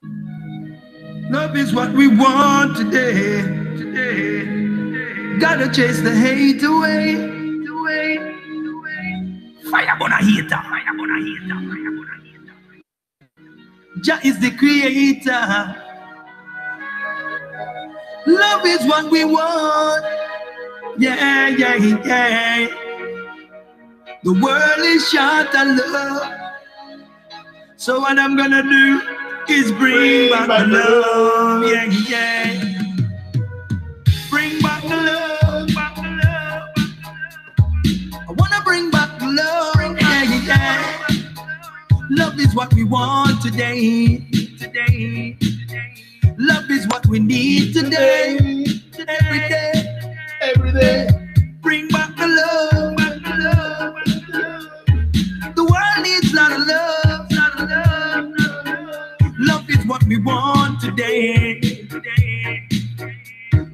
Love is what we want today. Gotta chase the hate away. Fire gonna heater. Jah is the creator. Love is what we want. Yeah. The world is short of love. So what I'm gonna do is bring back the love. Yeah. Bring back the love. I wanna bring back the love. Yeah. Love is what we want today. Love is what we need today. Every day. Bring back the love. The world needs a lot of love. Love is what we want today.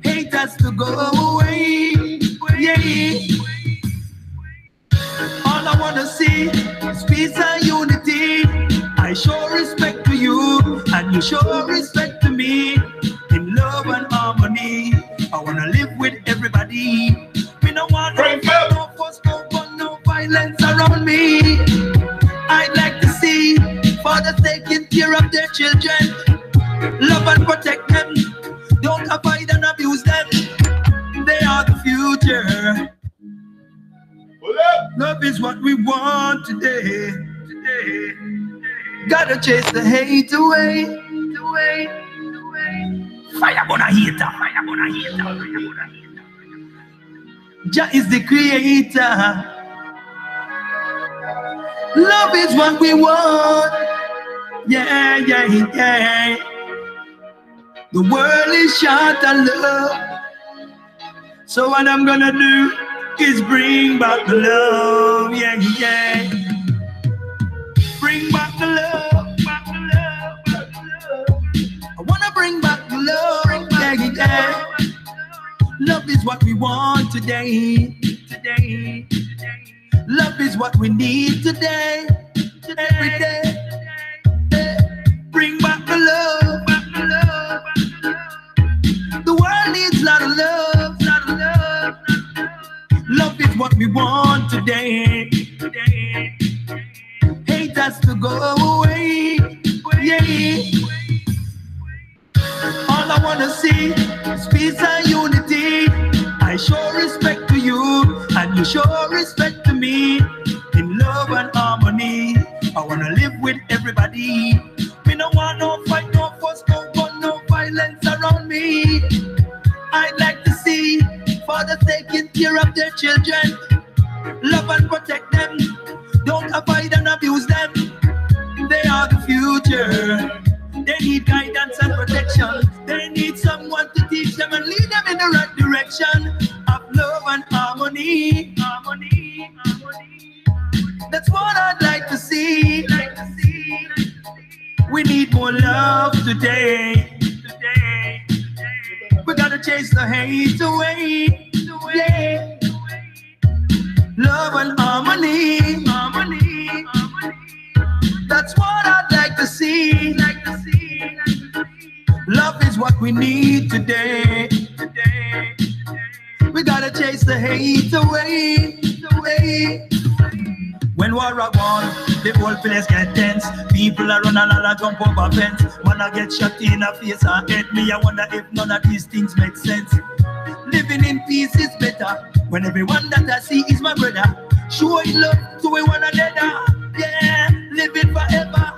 Hate has to go away. Yeah. All I wanna see is peace and unity. I show respect to you, and you show respect to me. In love and harmony, I wanna live with everybody. We don't want no fuss, no fun, no violence around me. I'd like to see fathers taking care of their children. Love and protect them. Don't avoid and abuse them. They are the future. Love is what we want today. Gotta chase the hate away. Fire gonna heater. Jah is the creator. Love is what we want. Yeah. The world is short of love. So what I'm gonna do is bring back the love. Yeah. Bring back the love. I wanna bring back the love. Yeah. Love is what we want today. Love is what we need today. Every day. Bring back the love. The world needs a lot of love. Love is what we want today. Hate has to go away. Yeah. All I wanna see is peace and unity. I show respect to you, and you show respect to me. In love and harmony, I wanna live with everybody. We don't want no fight, no fuss, no fun, no violence around me. I'd like to see fathers taking care of their children. Love and protect them. Don't avoid and abuse them. They are the future. They need guidance and protection. They need someone to teach them and lead them in the right direction of love and harmony. That's what I'd like to see. We need more love today. We gotta chase the hate away. Yeah. Love and harmony. That's what I'd like to see. Love is what we need today. We gotta chase the hate away. When war a gone, the whole place get tense. People are run a lot of jump over fence. Man I get shot in the face and head. Me I wonder if none of these things make sense. Living in peace is better when everyone that I see is my brother. Showing love to one another. Yeah, living forever.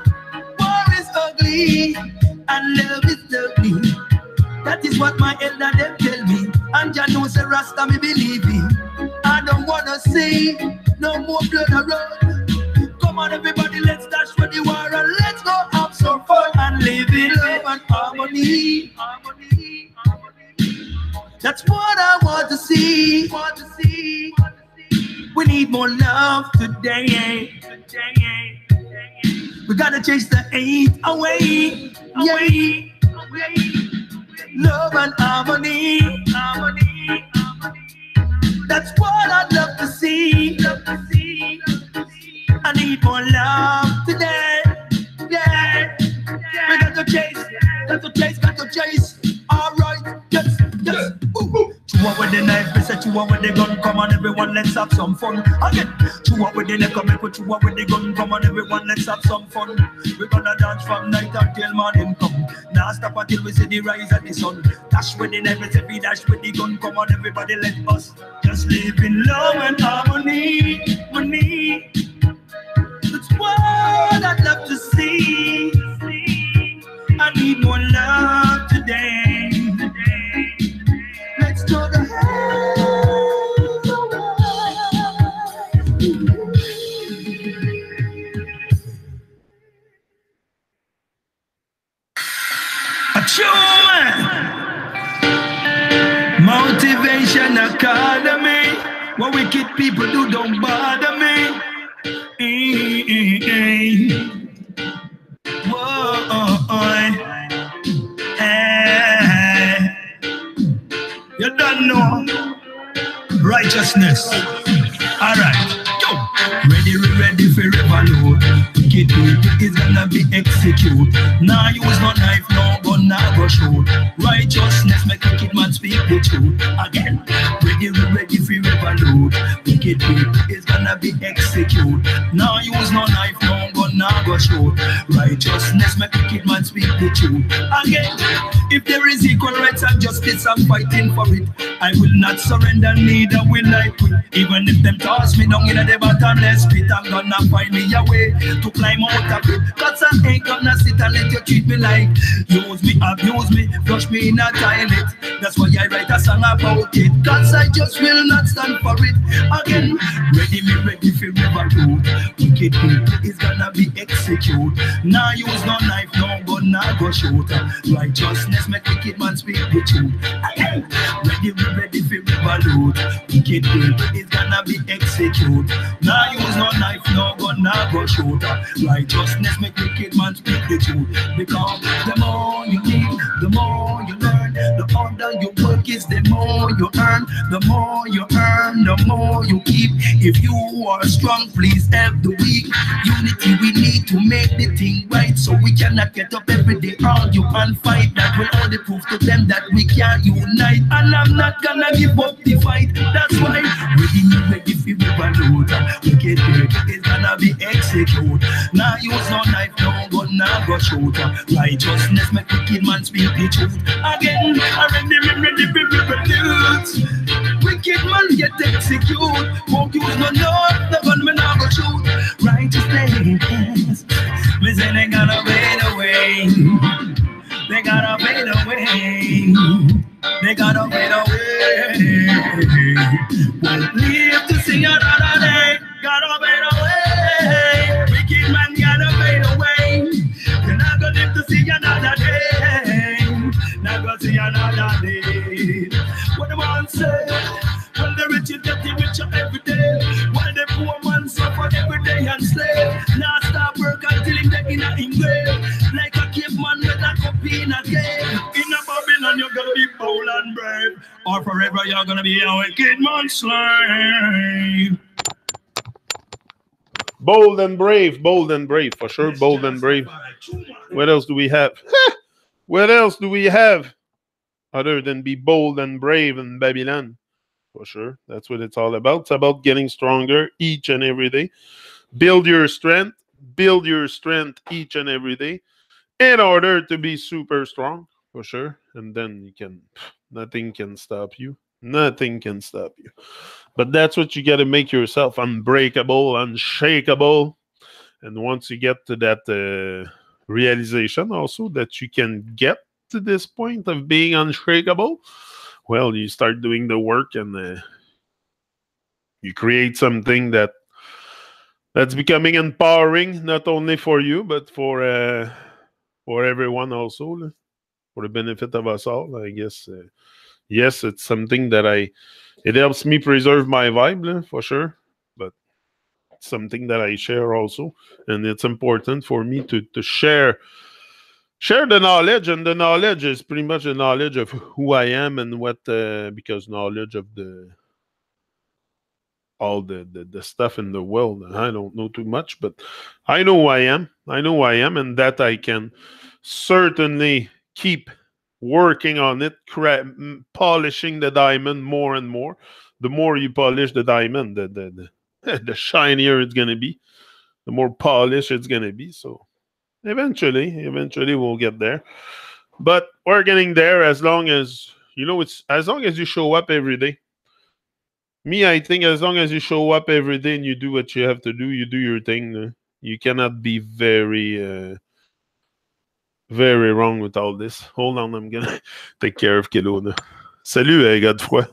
War is ugly and love is lovely. That is what my elder them tell me. And Jah knows the Rasta me believe in. I don't wanna see no more blood around. Come on everybody, let's dash for the war and let's go have some fun and live in love and harmony. That's what I want to see. We need more love today. We gotta chase the hate away. Love and harmony. That's what I'd love to see. I need more love today. Yeah. We got to chase with the knife, we say chew up with the gun. Come on, everyone, let's have some fun. Again, chew up with the neck, make we chew up with the gun. Come on, everyone, let's have some fun. We gonna dance from night until morning come. Now stop until we see the rise of the sun. Dash with the knife, we say we dash with the gun. Come on, everybody, let us just live in love and harmony. Money, that's what I'd love to see. I need more love today. Let's go to Motivation Academy. What wicked people do don't bother me. Whoa, hey. You don't know righteousness. All right. Ready for revolute. Wicked people is gonna be executed. Now use no knife, no gun, now go shoot. Righteousness make wicked man speak the truth. Again, ready for revolute. Wicked people is gonna be executed. Now use no knife, no gun, now go shoot. Righteousness make wicked man speak the truth. Again, if there is equal rights and justice, I'm fighting for it. I will not surrender, neither will I quit. Even if them toss me down in the bottomless pit, I'm gonna find me a way to climb out of it. Cause I ain't gonna sit and let you treat me like use me, abuse me, flush me in a toilet. That's why I write a song about it. Cause I just will not stand for it. Again, ready for revolute. Wicked people is gonna be executed. Now use no knife, no gun, now go shoot. Righteousness make wicked man speak the truth. Again, ready for revolute. Wicked people is gonna be executed. Now use no knife, no gun, now go shoot. Righteousness make wicked man speak the truth. Because the more you give, the more you learn. The harder you work is the more you earn. The more you earn, the more you keep. If you are strong, please help the weak. Unity we need to make the thing right. So we cannot get up every day, argue and fight. That will only prove to them that we can unite. And I'm not gonna give up the fight. That's why ready for revolute. Wicked people is gonna be executed. Now use no knife, no gun, now go shoot. Righteousness make wicked man speak the truth. Again, ready for revolute. Wicked man get executed. Won't use no knife, no gun, me now go shoot. Righteousness, me say they gotta fade away. They gotta fade away. They gotta fade away. We'll live to see another day. Gotta fade away. Wicked man gotta fade away. You're not gonna live to see another day. Not gonna see another day. What the man say? Well, the rich is getting richer every day, while the poor man suffer every day and slave. Now start work until him get in a grave. Like a caveman with a cup in a cave. In a Babylon you're gonna be bold and brave, or forever you're gonna be a wicked man's slave. Bold and brave, for sure. Bold and brave. What else do we have? What else do we have other than be bold and brave in Babylon? For sure. That's what it's all about. It's about getting stronger each and every day. Build your strength each and every day in order to be super strong, for sure. And then nothing can stop you. Nothing can stop you. But that's what you got to make yourself unbreakable, unshakable. And once you get to that realization also that you can get to this point of being unshakable, well, you start doing the work and you create something that's becoming empowering, not only for you, but for everyone also, for the benefit of us all, I guess. Yes, it's something that it helps me preserve my vibe, for sure, but it's something that I share also. And it's important for me to share the knowledge, and the knowledge is pretty much the knowledge of who I am and what, because knowledge of all the stuff in the world, I don't know too much, but I know who I am. I know who I am, and that I can certainly keep working on it, polishing the diamond more and more. The more you polish the diamond, the shinier it's gonna be, the more polished it's gonna be. So eventually we'll get there. But we're getting there as long as it's as long as you show up every day. Me, I think as long as you show up every day and you do what you have to do, you do your thing. You cannot be very wrong with all this. Hold on, I'm gonna take care of Kilo. Salut, Godefroy.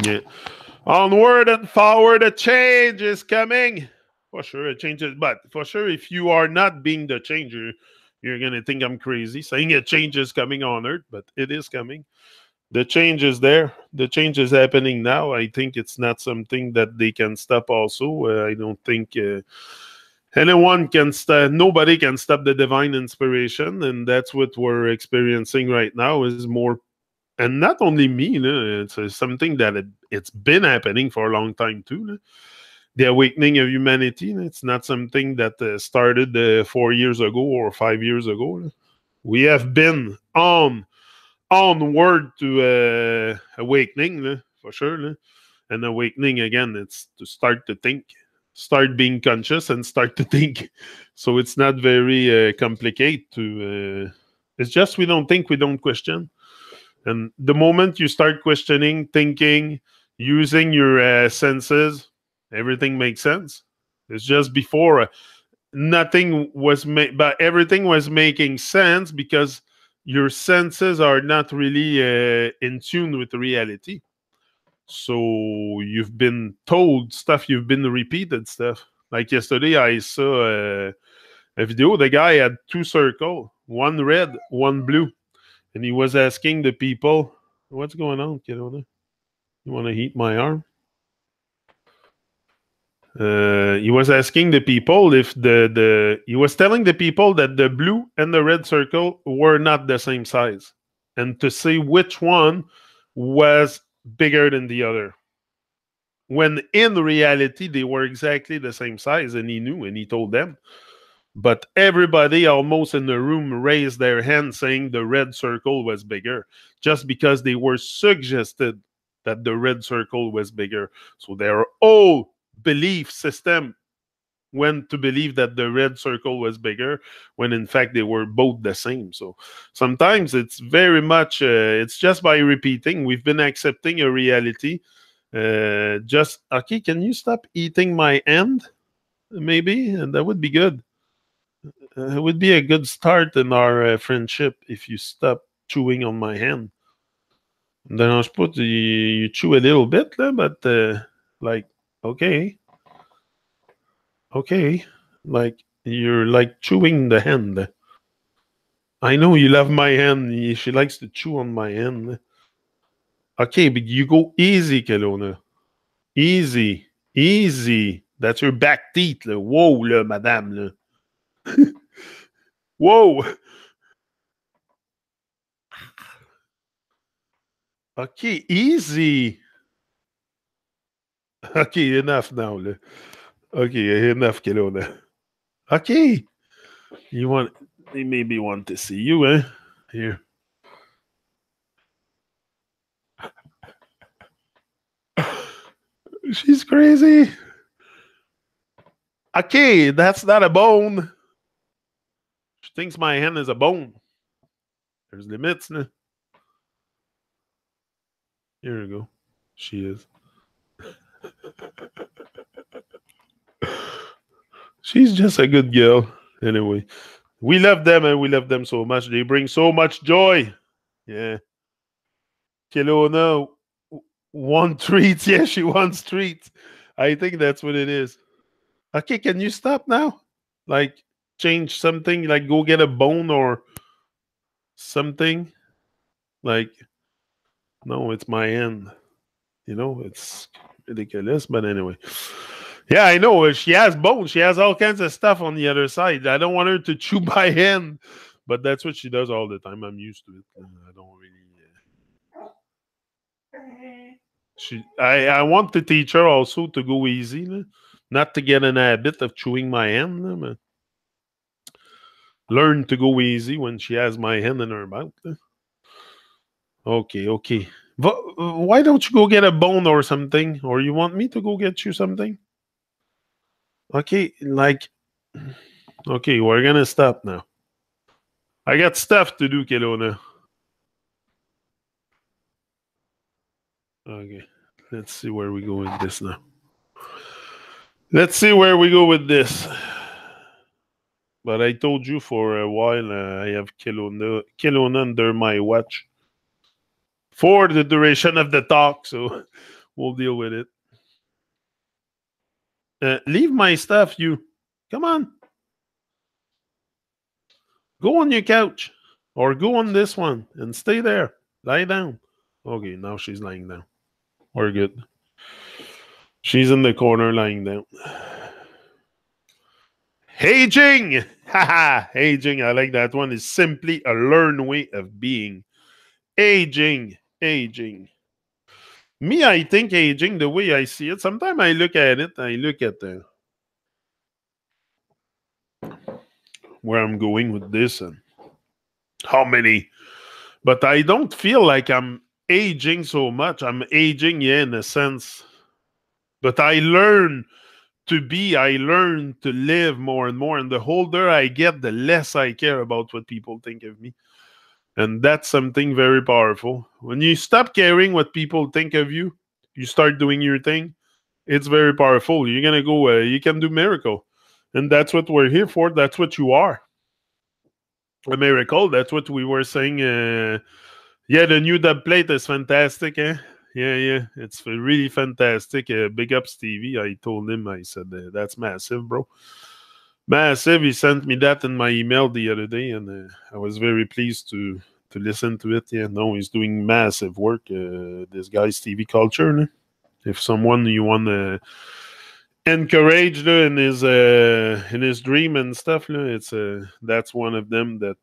Yeah. Onward and forward, a change is coming. For sure, a change is, but for sure, if you are not being the changer, you're gonna think I'm crazy saying a change is coming on Earth, but it is coming. The change is there. The change is happening now. I think it's not something that they can stop. Also, I don't think anyone can stop. Nobody can stop the divine inspiration, and that's what we're experiencing right now. Is more. And not only me, it's something that it's been happening for a long time too. The awakening of humanity, it's not something that started 4 years ago or 5 years ago. We have been onward to awakening, for sure. And awakening, again, it's to start to think, start being conscious and start to think. So it's not very complicated it's just we don't think, we don't question. And the moment you start questioning, thinking, using your senses, everything makes sense. It's just before nothing was made, but everything was making sense because your senses are not really in tune with reality. So you've been told stuff, you've been repeated stuff. Like yesterday, I saw a video. The guy had 2 circles, one red, one blue. And he was asking the people, what's going on, kiddo? You want to heat my arm? He was asking the people if he was telling the people that the blue and the red circle were not the same size, and to see which one was bigger than the other. When in reality, they were exactly the same size, and he knew, and he told them. But everybody almost in the room raised their hand saying the red circle was bigger, just because they were suggested that the red circle was bigger. So their whole belief system went to believe that the red circle was bigger, when in fact they were both the same. So sometimes it's very much, it's just by repeating. We've been accepting a reality. Okay, can you stop eating my hand? Maybe, and that would be good. It would be a good start in our friendship if you stop chewing on my hand. Dérange pas, you chew a little bit, là, but like, okay. Okay. Like, you're like chewing the hand. I know you love my hand. She likes to chew on my hand. Okay, but you go easy, Kelowna. Easy. Easy. That's your back teeth, là. Whoa, là, madame, là. Whoa. Okay, easy. Okay, enough now. Là. Okay, enough, Kelowna. Okay. They maybe want to see you, eh? Here. She's crazy. Okay, that's not a bone. She thinks my hand is a bone. There's limits, né? Here we go. She is. She's just a good girl. Anyway, we love them, and we love them so much. They bring so much joy. Yeah. Kelowna, want treats. Yeah, she wants treats. I think that's what it is. Okay, can you stop now? Like, change something, like go get a bone or something like, no, it's my end. It's ridiculous. But anyway, yeah, I know she has bones. She has all kinds of stuff on the other side. I don't want her to chew by hand, but that's what she does all the time. I'm used to it. I don't really. I want to teach her also to go easy, not to get in a habit of chewing my hand. But learn to go easy when she has my hand in her mouth. Okay. Why don't you go get a bone or something? Or you want me to go get you something? Okay, okay, we're gonna stop now. I got stuff to do, Kelowna. Okay, let's see where we go with this now. Let's see where we go with this. But I told you for a while I have Kelowna under my watch for the duration of the talk, so we'll deal with it. Leave my stuff, you. Come on. Go on your couch. Or go on this one and stay there. Lie down. Okay, now she's lying down. We're good. She's in the corner lying down. Aging! Haha! Aging, I like that one. Is simply a learned way of being. Aging. Me, I think aging, the way I see it, sometimes I look at it, I look at where I'm going with this and how many. But I don't feel like I'm aging so much. I'm aging, yeah, in a sense. But I learn to live more and more. And the older I get, the less I care about what people think of me. And that's something very powerful. When you stop caring what people think of you, you start doing your thing. It's very powerful. You're going to go, you can do miracle. And that's what we're here for. That's what you are. A miracle. That's what we were saying. Yeah, the new dub plate is fantastic. Yeah. It's really fantastic. Big up Stevie. I told him, I said, that's massive, bro. Massive. He sent me that in my email the other day, and I was very pleased to listen to it. Yeah, no, he's doing massive work. This guy, Stevie Culture. If someone you want to encourage in his dream and stuff, it's that's one of them that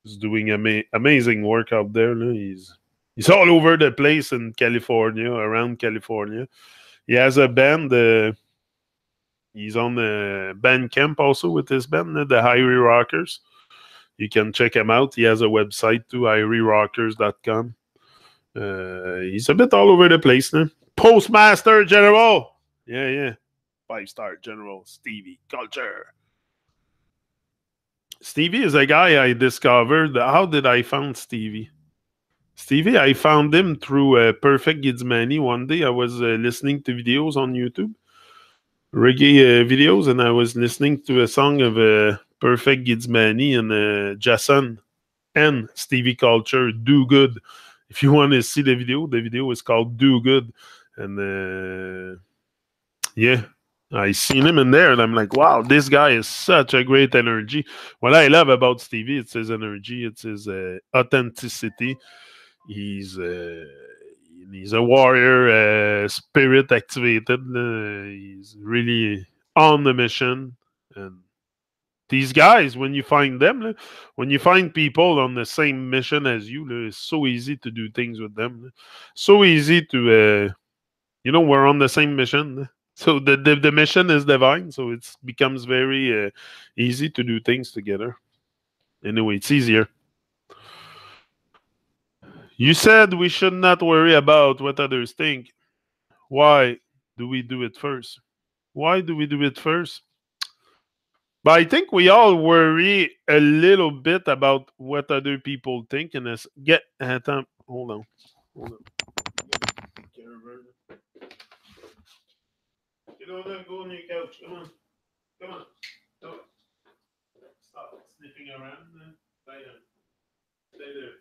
is doing amazing work out there. He's all over the place in California, around California. He has a band. He's on the band camp also with his band, the Irie Rockers. You can check him out. He has a website too, irierockers.com. He's a bit all over the place now. Postmaster General. Yeah. 5-star General Stevie Culture. Stevie is a guy I discovered. How did I found Stevie? Stevie, I found him through Perfect Gidsmani. One day I was listening to videos on YouTube. Reggae videos, and I was listening to a song of Perfect Gidsmani and Jason and Stevie Culture, Do Good. If you want to see the video is called Do Good. And yeah, I seen him in there, and I'm like, wow, this guy is such a great energy. What I love about Stevie, it's his energy, it's his authenticity. He's a warrior, spirit activated. He's really on the mission. And these guys, when you find them, when you find people on the same mission as you, it's so easy to do things with them. So easy to, we're on the same mission. So the mission is divine. So it becomes very easy to do things together. Anyway, it's easier. You said we should not worry about what others think. Why do we do it first? Why do we do it first? But I think we all worry a little bit about what other people think. And hold on. Go on your couch. Come on. Stop sniffing around. Lie down. Stay there.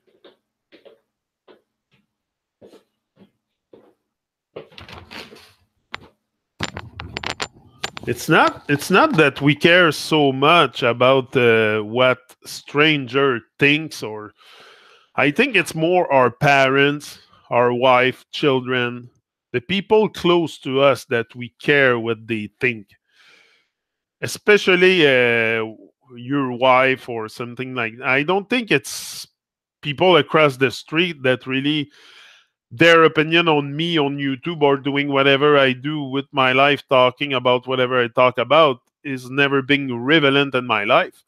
It's not that we care so much about what stranger thinks or I think it's more our parents, our wife, children, the people close to us that we care what they think, especially your wife or something like. I don't think it's people across the street that really their opinion on me on YouTube or doing whatever I do with my life, talking about whatever I talk about, is never being relevant in my life.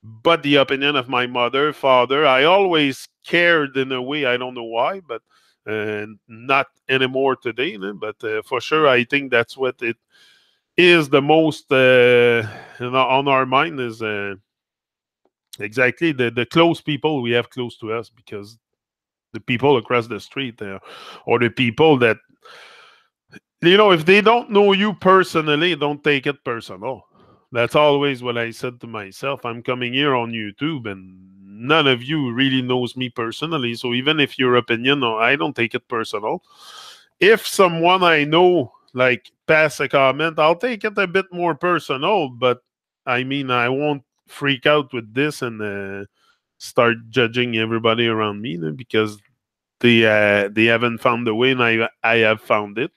But the opinion of my mother, father, I always cared in a way. I don't know why, but not anymore today. But for sure, I think that's what it is the most on our mind is exactly the close people we have close to us, because the people across the street or the people that, if they don't know you personally, don't take it personal. That's always what I said to myself. I'm coming here on YouTube and none of you really knows me personally. So even if your opinion, I don't take it personal. If someone I know like pass a comment, I'll take it a bit more personal, but I mean, I won't freak out with this and start judging everybody around me because they haven't found a way and I have found it.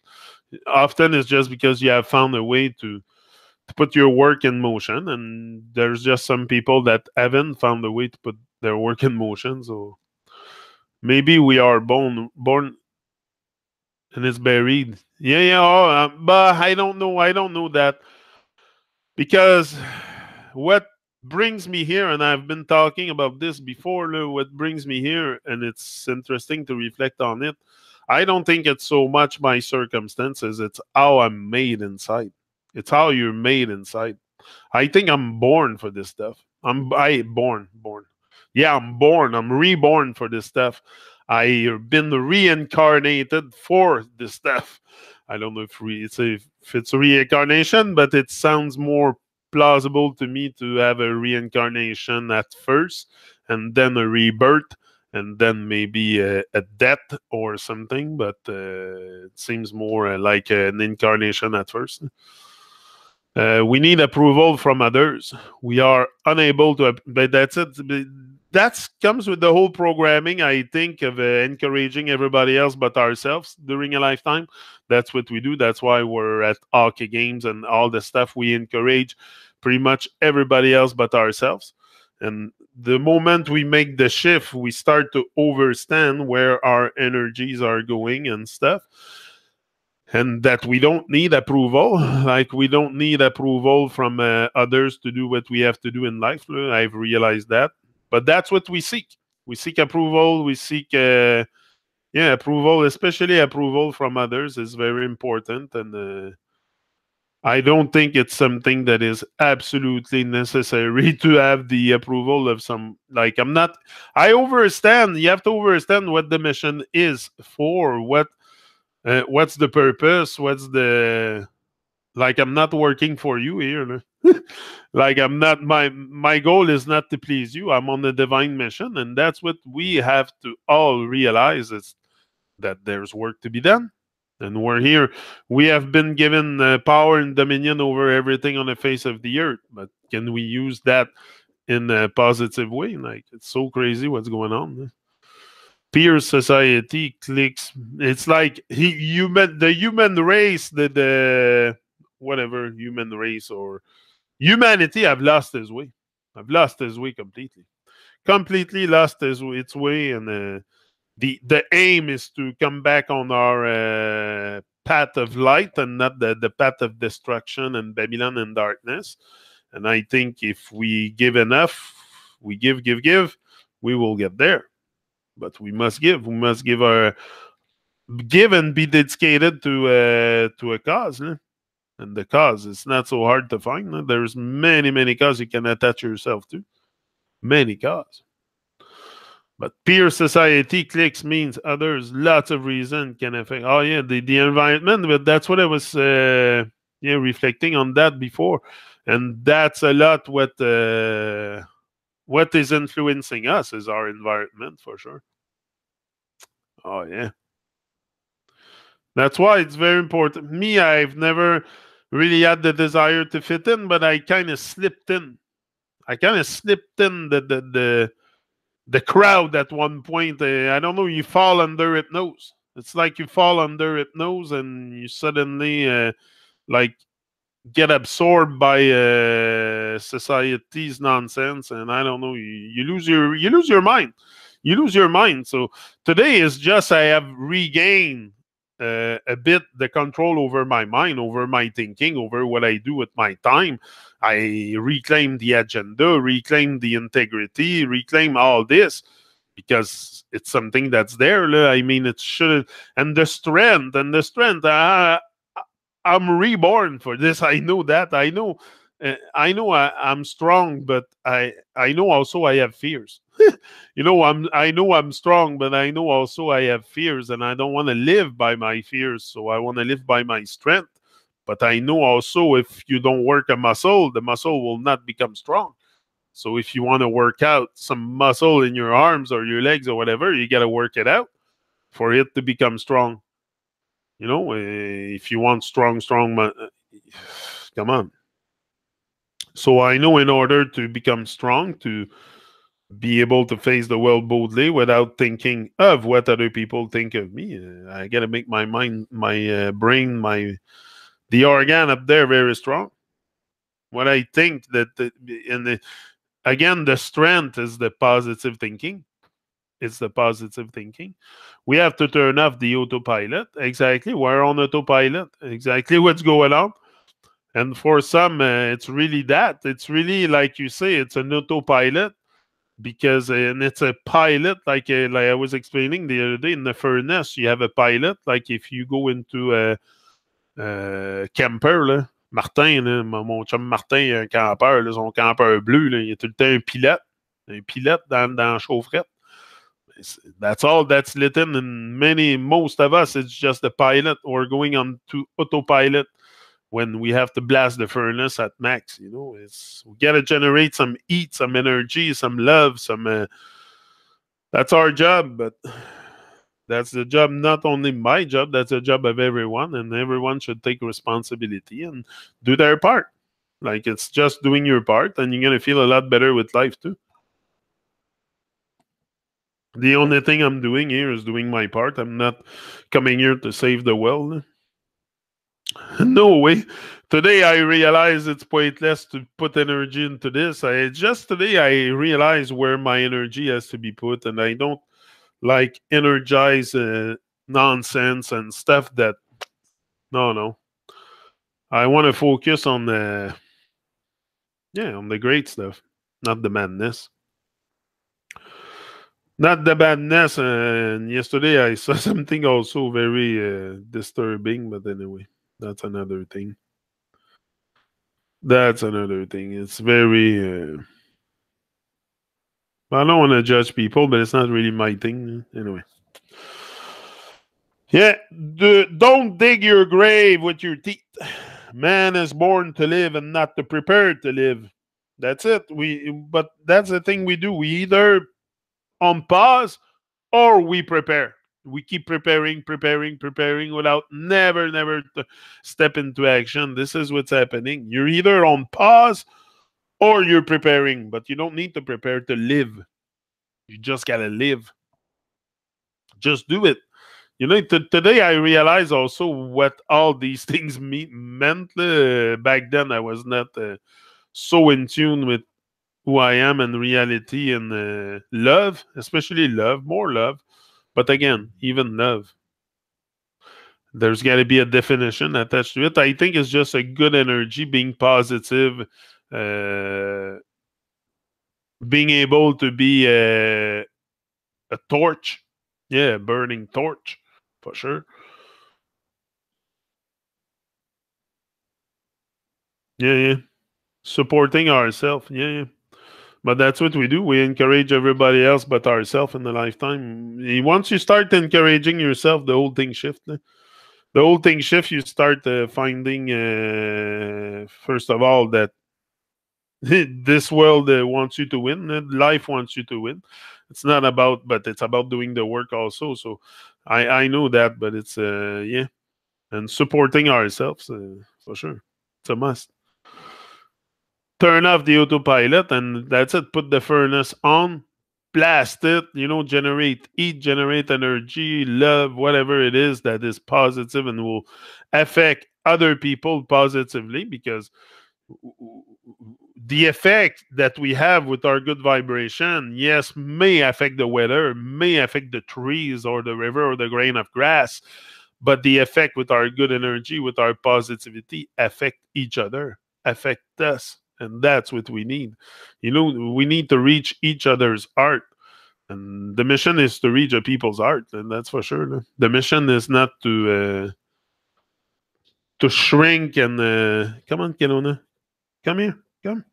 Often it's just because you have found a way to put your work in motion, and there's just some people that haven't found a way to put their work in motion. So maybe we are born and it's buried. Yeah, yeah. But I don't know. I don't know that because what brings me here, and I've been talking about this before. What brings me here, and it's interesting to reflect on it. I don't think it's so much my circumstances. It's how I'm made inside. It's how you're made inside. I think I'm born for this stuff. Born. Yeah, I'm born. I'm reborn for this stuff. I've been reincarnated for this stuff. I don't know if it's a reincarnation, but it sounds more plausible to me to have a reincarnation at first, and then a rebirth, and then maybe a death or something. But it seems more like an incarnation at first. We need approval from others. We are unable to, but that's it. That comes with the whole programming, I think, of encouraging everybody else but ourselves during a lifetime. That's what we do. That's why we're at hockey games and all the stuff. We encourage pretty much everybody else but ourselves. And the moment we make the shift, we start to understand where our energies are going and stuff, and that we don't need approval. Like, we don't need approval from others to do what we have to do in life. I've realized that. But that's what we seek. We seek approval. We seek approval, especially approval from others is very important. And I don't think it's something that is absolutely necessary to have the approval of some. Like, I understand. You have to understand what the mission is for. What's the purpose? Like, I'm not working for you here. Like, I'm not, my goal is not to please you. I'm on a divine mission, and that's what we have to all realize, is that there's work to be done. And we're here. We have been given power and dominion over everything on the face of the earth. But can we use that in a positive way? Like, it's so crazy what's going on. Peer society clicks. It's like the human race, the whatever human race or humanity have lost his way. I've lost his way completely lost its way, and the aim is to come back on our path of light and not the path of destruction and Babylon and darkness. And I think if we give enough, we give, we will get there. But we must give. We must give and be dedicated to a cause. And the cause, it's not so hard to find. There's many causes you can attach yourself to. Many causes. But peer society clicks means others. Lots of reason can affect. Oh yeah, the environment. But that's what I was reflecting on that before, and that's a lot what is influencing us is our environment for sure. Oh yeah. That's why it's very important. Me, I've never really had the desire to fit in, but I kind of slipped in. I kind of slipped in the crowd at one point. I don't know. You fall under hypnose. It's like you fall under hypnose and you suddenly like get absorbed by society's nonsense, and I don't know. You lose your mind. You lose your mind. So today is just I have regained a bit the control over my mind, over my thinking, over what I do with my time. I reclaim the agenda, reclaim the integrity, reclaim all this because it's something that's there. I mean, it should, and the strength, and the strength. I'm reborn for this. I know that. I know. I'm strong, but I know also I have fears. I know I'm strong, but I know also I have fears, and I don't want to live by my fears. So I want to live by my strength. But I know also if you don't work a muscle, the muscle will not become strong. So if you want to work out some muscle in your arms or your legs or whatever, you got to work it out for it to become strong. If you want strong, come on. So I know in order to become strong, to be able to face the world boldly without thinking of what other people think of me, I got to make my mind, my brain, the organ up there very strong. What I think that, again, the strength is the positive thinking. It's the positive thinking. We have to turn off the autopilot. Exactly. We're on autopilot. Exactly what's going on. And for some, it's really that. It's really, like you say, it's an autopilot because, and it's a pilot, like I was explaining the other day in the furnace, you have a pilot. Like if you go into a camper, là, Martin, là, mon chum Martin, un campeur, là, son campeur bleu, là, il y a tout le temps un pilote dans la chaufferette. That's all that's lit in, and most of us, it's just the pilot. We're going on to autopilot when we have to blast the furnace at max. We gotta generate some heat, some energy, some love, that's our job. But that's the job, not only my job, that's the job of everyone, and everyone should take responsibility and do their part. Like, it's just doing your part, and you're gonna feel a lot better with life too. The only thing I'm doing here is doing my part. I'm not coming here to save the world. No way. Today I realize it's pointless to put energy into this. Today I realize where my energy has to be put, and I don't like energize nonsense and stuff that. No. I want to focus on on the great stuff, not the madness. Not the badness. And yesterday I saw something also very disturbing, but anyway, that's another thing. It's very. I don't want to judge people, but it's not really my thing. Anyway. Yeah, don't dig your grave with your teeth. Man is born to live and not to prepare to live. That's it. But that's the thing we do. We either on pause or we prepare. We keep preparing without never step into action. This is what's happening. You're either on pause or you're preparing, but you don't need to prepare to live. You just gotta live. Just do it. Today I realize also what all these things meant. Back then I was not so in tune with who I am in reality and love, especially love, more love. But again, even love, there's got to be a definition attached to it. I think it's just a good energy, being positive, being able to be a torch. Yeah, a burning torch, for sure. Yeah. Supporting ourselves. Yeah. But that's what we do. We encourage everybody else but ourselves in the lifetime. Once you start encouraging yourself, the whole thing shifts. The whole thing shifts. You start finding, first of all, that this world wants you to win. Life wants you to win. It's not about, but it's about doing the work also. So I know that, but it's, and supporting ourselves, for sure. It's a must. Turn off the autopilot, and that's it. Put the furnace on blast it, generate heat, generate energy, love, whatever it is that is positive and will affect other people positively, because the effect that we have with our good vibration, yes, may affect the weather, may affect the trees or the river or the grain of grass, but the effect with our good energy, with our positivity, affect each other, affect us. And that's what we need. We need to reach each other's heart. And the mission is to reach a people's heart, and that's for sure. The mission is not to shrink and come on, Kelowna. Come here. Come.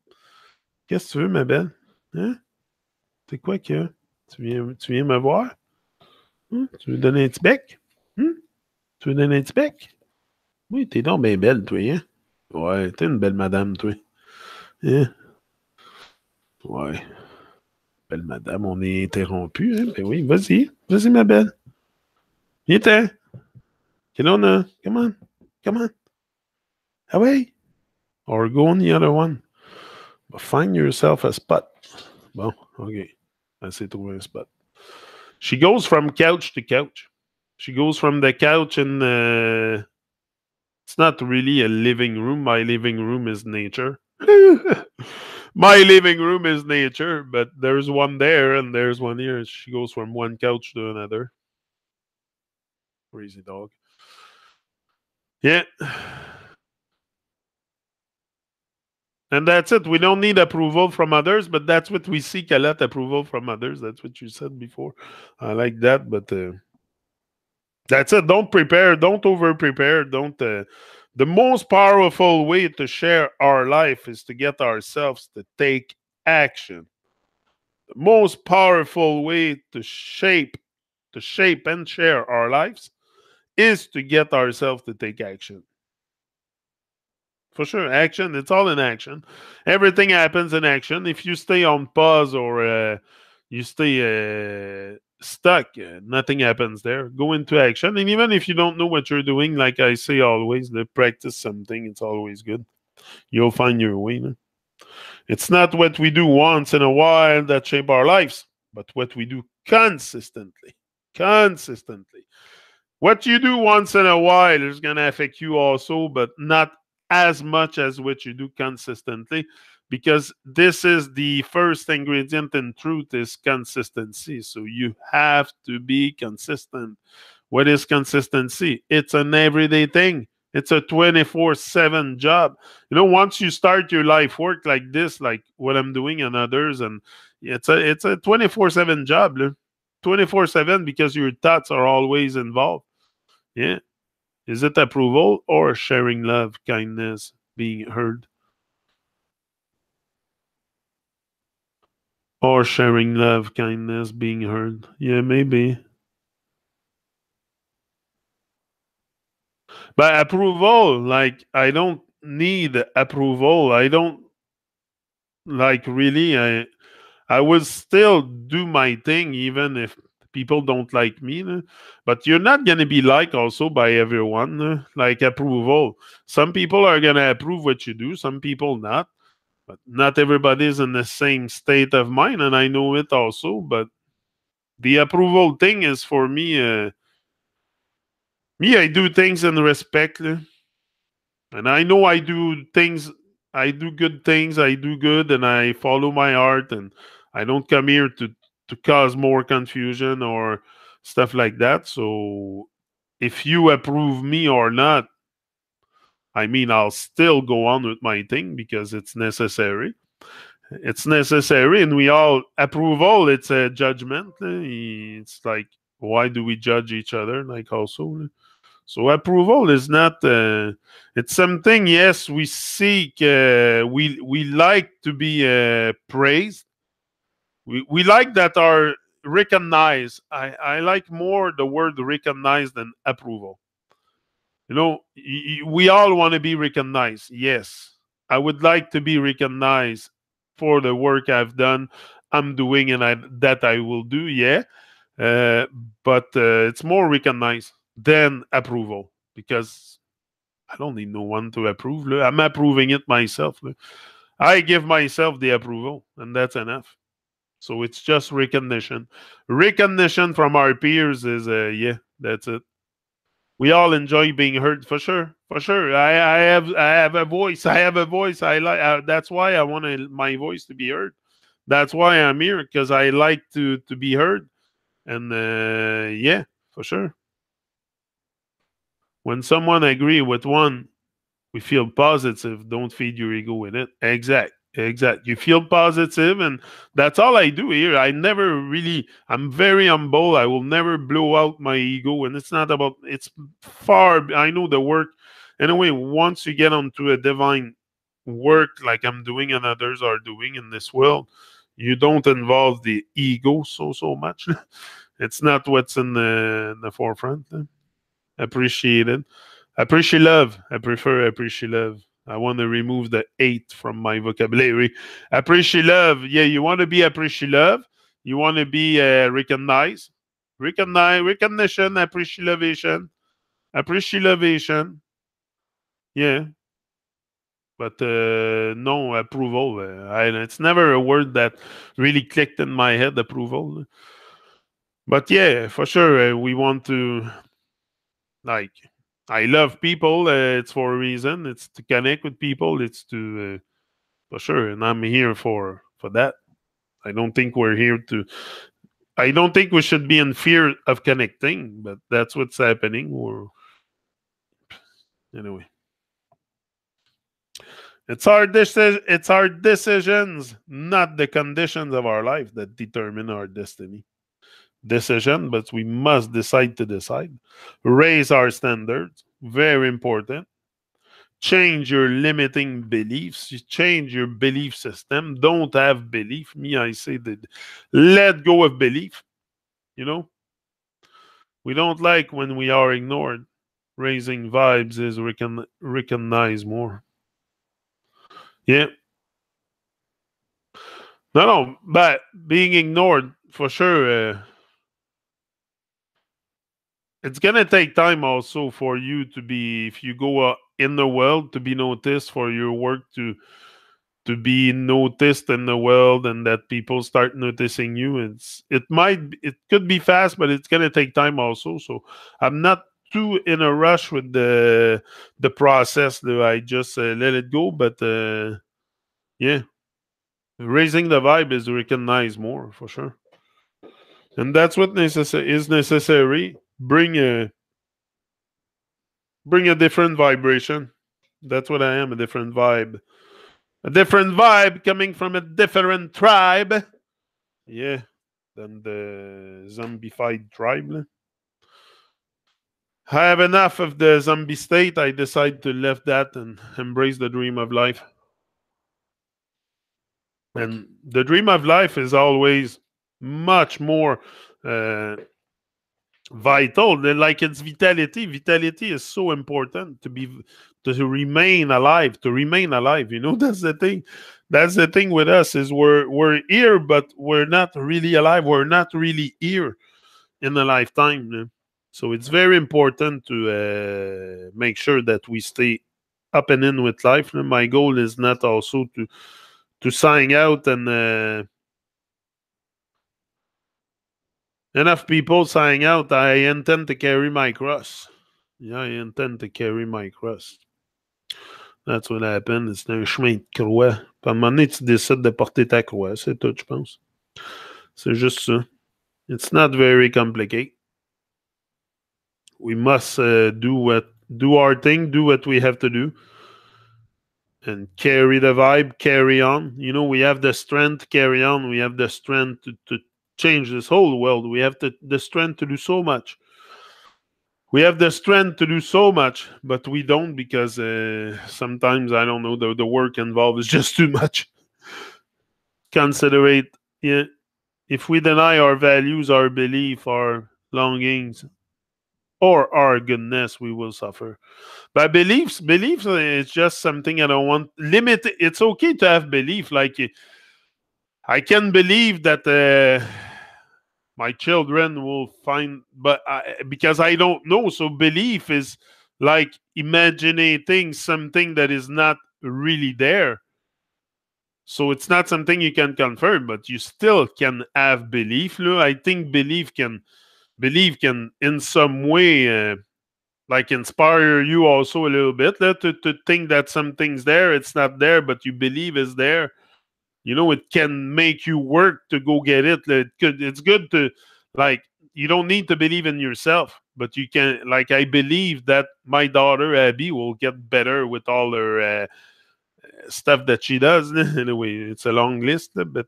Qu'est-ce que tu veux, ma belle? Hein? C'est quoi qu'il y a? Tu viens me voir? Tu veux donner un petit bec? Tu veux donner un petit bec? Oui, t'es donc bien belle, toi, hein? Ouais, t'es une belle madame, toi. Hein? Ouais. Belle madame, on est interrompu, hein? Ben oui, vas-y. Vas-y, ma belle. Viens-t'en. Kelowna, come on. Come on. Ah ouais? Or go on the other one. But find yourself a spot. Bon, OK. Essaie de trouver un spot. She goes from couch to couch. She goes from the couch and it's not really a living room. My living room is nature. My living room is nature, but there's one there and there's one here. She goes from one couch to another. Crazy dog. Yeah. And that's it. We don't need approval from others, but that's what we seek a lot, approval from others. That's what you said before. I like that, but that's it. Don't prepare. Don't over-prepare. Don't. The most powerful way to share our life is to get ourselves to take action. The most powerful way to shape and share our lives is to get ourselves to take action. For sure, action. It's all in action. Everything happens in action. If you stay on pause or you stay stuck, nothing happens there. Go into action. And even if you don't know what you're doing, like I say always, practice something. It's always good. You'll find your way. No? It's not what we do once in a while that shape our lives, but what we do consistently. Consistently. What you do once in a while is going to affect you also, but not as much as what you do consistently, because this is the first ingredient in truth is consistency. So you have to be consistent. What is consistency? It's an everyday thing. It's a 24/7 job. Once you start your life work like this, like what I'm doing and others, and it's a 24/7 job. 24/7 because your thoughts are always involved. Yeah. Is it approval or sharing love, kindness, being heard? Or sharing love, kindness, being heard? Yeah, maybe. But approval, like, I don't need approval. I don't, like, really, I will still do my thing even if people don't like me. But you're not going to be liked also by everyone. Like approval. Some people are going to approve what you do, some people not. But not everybody's in the same state of mind, and I know it also. But the approval thing is for me, I do things in respect. And I know I do things, I do good things, I do good, and I follow my heart, and I don't come here to cause more confusion or stuff like that. So if you approve me or not, I mean, I'll still go on with my thing because it's necessary. It's necessary, and we all approval. It's a judgment. It's like, why do we judge each other? Like also, so approval is not. It's something. Yes, we seek. We like to be praised. We like that are recognized. I like more the word recognized than approval. We all want to be recognized. Yes, I would like to be recognized for the work I've done, I'm doing, and that I will do. Yeah, but it's more recognized than approval because I don't need no one to approve. I'm approving it myself. I give myself the approval, and that's enough. So it's just recognition. Recognition from our peers is, yeah, that's it. We all enjoy being heard, for sure, for sure. I have a voice. I have a voice. I like. That's why I want my voice to be heard. That's why I'm here, because I like to be heard. And yeah, for sure. When someone agree with one, we feel positive. Don't feed your ego with it. Exact. You feel positive, and that's all I do here. I never really. I'm very humble. I will never blow out my ego, and it's not about. It's far. I know the work. Anyway, once you get onto a divine work like I'm doing and others are doing in this world, you don't involve the ego so much. It's not what's in the forefront. Appreciate it. Appreciate love. I prefer appreciate love. I want to remove the hate from my vocabulary. Appreciate love. Yeah, you want to be appreciate love. You want to be recognized. Recognition, appreciation. Appreciation. Yeah. But no approval. It's never a word that really clicked in my head, approval. But yeah, for sure, we want to, like, I love people. It's for a reason. It's to connect with people. It's to, for sure, and I'm here for that. I don't think we're here to. I don't think we should be in fear of connecting, but that's what's happening. Or anyway, it's our decisions, not the conditions of our life, that determine our destiny. Decision, but we must decide to decide. Raise our standards. Very important. Change your limiting beliefs. You change your belief system. Don't have belief. Me, I say that let go of belief. You know, we don't like when we are ignored. Raising vibes is recognize more. Yeah. No, but being ignored, for sure, it's gonna take time also for you to be, if you go in the world, to be noticed, for your work to be noticed in the world, and that people start noticing you. It could be fast, but it's gonna take time also. So I'm not too in a rush with the process. That I just let it go. But yeah, raising the vibe is recognized more, for sure, and that's what is necessary. Bring a different vibration. That's what I am, a different vibe. A different vibe coming from a different tribe. Yeah, than the zombified tribe. I have enough of the zombie state. I decide to leave that and embrace the dream of life. And the dream of life is always much more uh, vital. Like, it's vitality. Vitality is so important to remain alive. To remain alive, that's the thing. That's the thing with us, is we're here, but we're not really alive. We're not really here in a lifetime. So it's very important to make sure that we stay up and in with life. My goal is not also to sign out and enough people signing out. I intend to carry my cross. Yeah, I intend to carry my cross. That's what happened. C'est un chemin de croix. Puis à un moment donné, tu décides de porter ta croix. C'est tout, je pense. C'est juste ça. It's not very complicated. We must do our thing, do what we have to do, and carry the vibe, carry on. We have the strength to carry on. We have the strength to change this whole world. We have the strength to do so much. We have the strength to do so much, but we don't, because sometimes, I don't know, the work involved is just too much. Consider it. Yeah. If we deny our values, our belief, our longings, or our goodness, we will suffer. But beliefs is just something I don't want. Limit. It's okay to have belief. Like, I can believe that my children will find, but because I don't know. So belief is like imagining something that is not really there. So it's not something you can confirm, but you still can have belief. I think belief can in some way like inspire you also a little bit to think that something's there, it's not there, but you believe it's there. It can make you work to go get it. It's good to, like, you don't need to believe in yourself, but you can, like, I believe that my daughter Abby will get better with all her stuff that she does. Anyway, it's a long list, but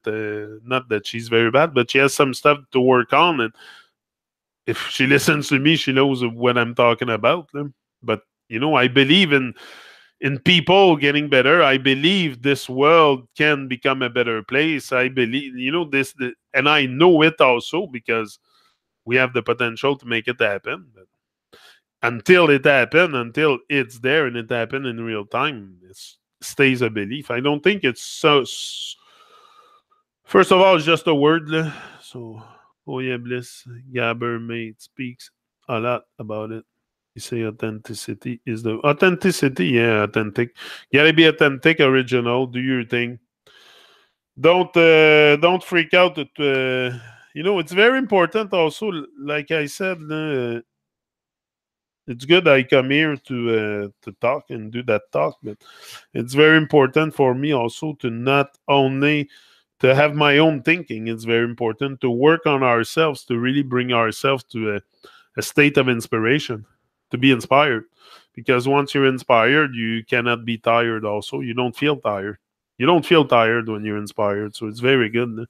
not that she's very bad, but she has some stuff to work on, and if she listens to me, she knows what I'm talking about. But I believe in people getting better. I believe this world can become a better place. I believe and I know it also because we have the potential to make it happen. But until it's there and it happen in real time, it stays a belief. I don't think it's so. First of all, it's just a word. So, oh yeah, Bliss Gabber mate speaks a lot about it. You say authenticity is the authenticity, yeah, authentic. Gotta be authentic, original. Do your thing. Don't freak out. It's very important. Also, like I said, it's good I come here to talk and do that talk, but it's very important for me also to not only to have my own thinking. It's very important to work on ourselves, to really bring ourselves to a state of inspiration, to be inspired. Because once you're inspired, you cannot be tired also. You don't feel tired. You don't feel tired when you're inspired. So it's very good.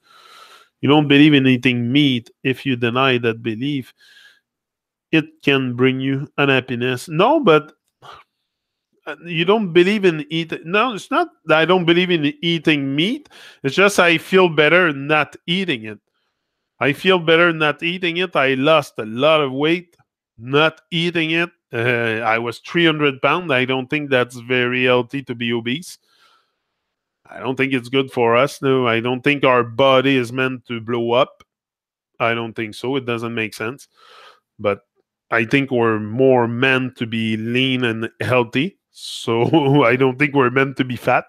You don't believe in eating meat. If you deny that belief, it can bring you unhappiness. No, but you don't believe in eating. No, it's not that I don't believe in eating meat. It's just I feel better not eating it. I feel better not eating it. I lost a lot of weight not eating it. I was 300 pounds. I don't think that's very healthy to be obese. I don't think it's good for us. No, I don't think our body is meant to blow up. I don't think so. It doesn't make sense. But I think we're more meant to be lean and healthy. So I don't think we're meant to be fat.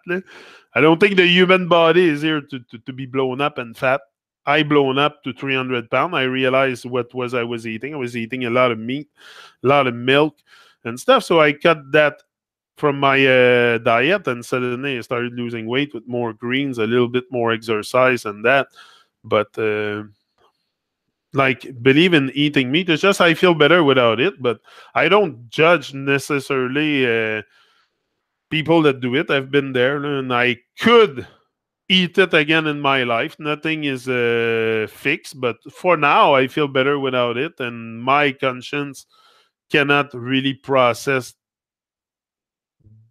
I don't think the human body is here to be blown up and fat. I blown up to 300 pounds. I realized what was I was eating. I was eating a lot of meat, a lot of milk and stuff. So I cut that from my diet, and suddenly I started losing weight with more greens, a little bit more exercise and that. But like, believe in eating meat. It's just I feel better without it, but I don't judge necessarily people that do it. I've been there, and I could eat it again in my life. Nothing is fixed, but for now, I feel better without it, and my conscience cannot really process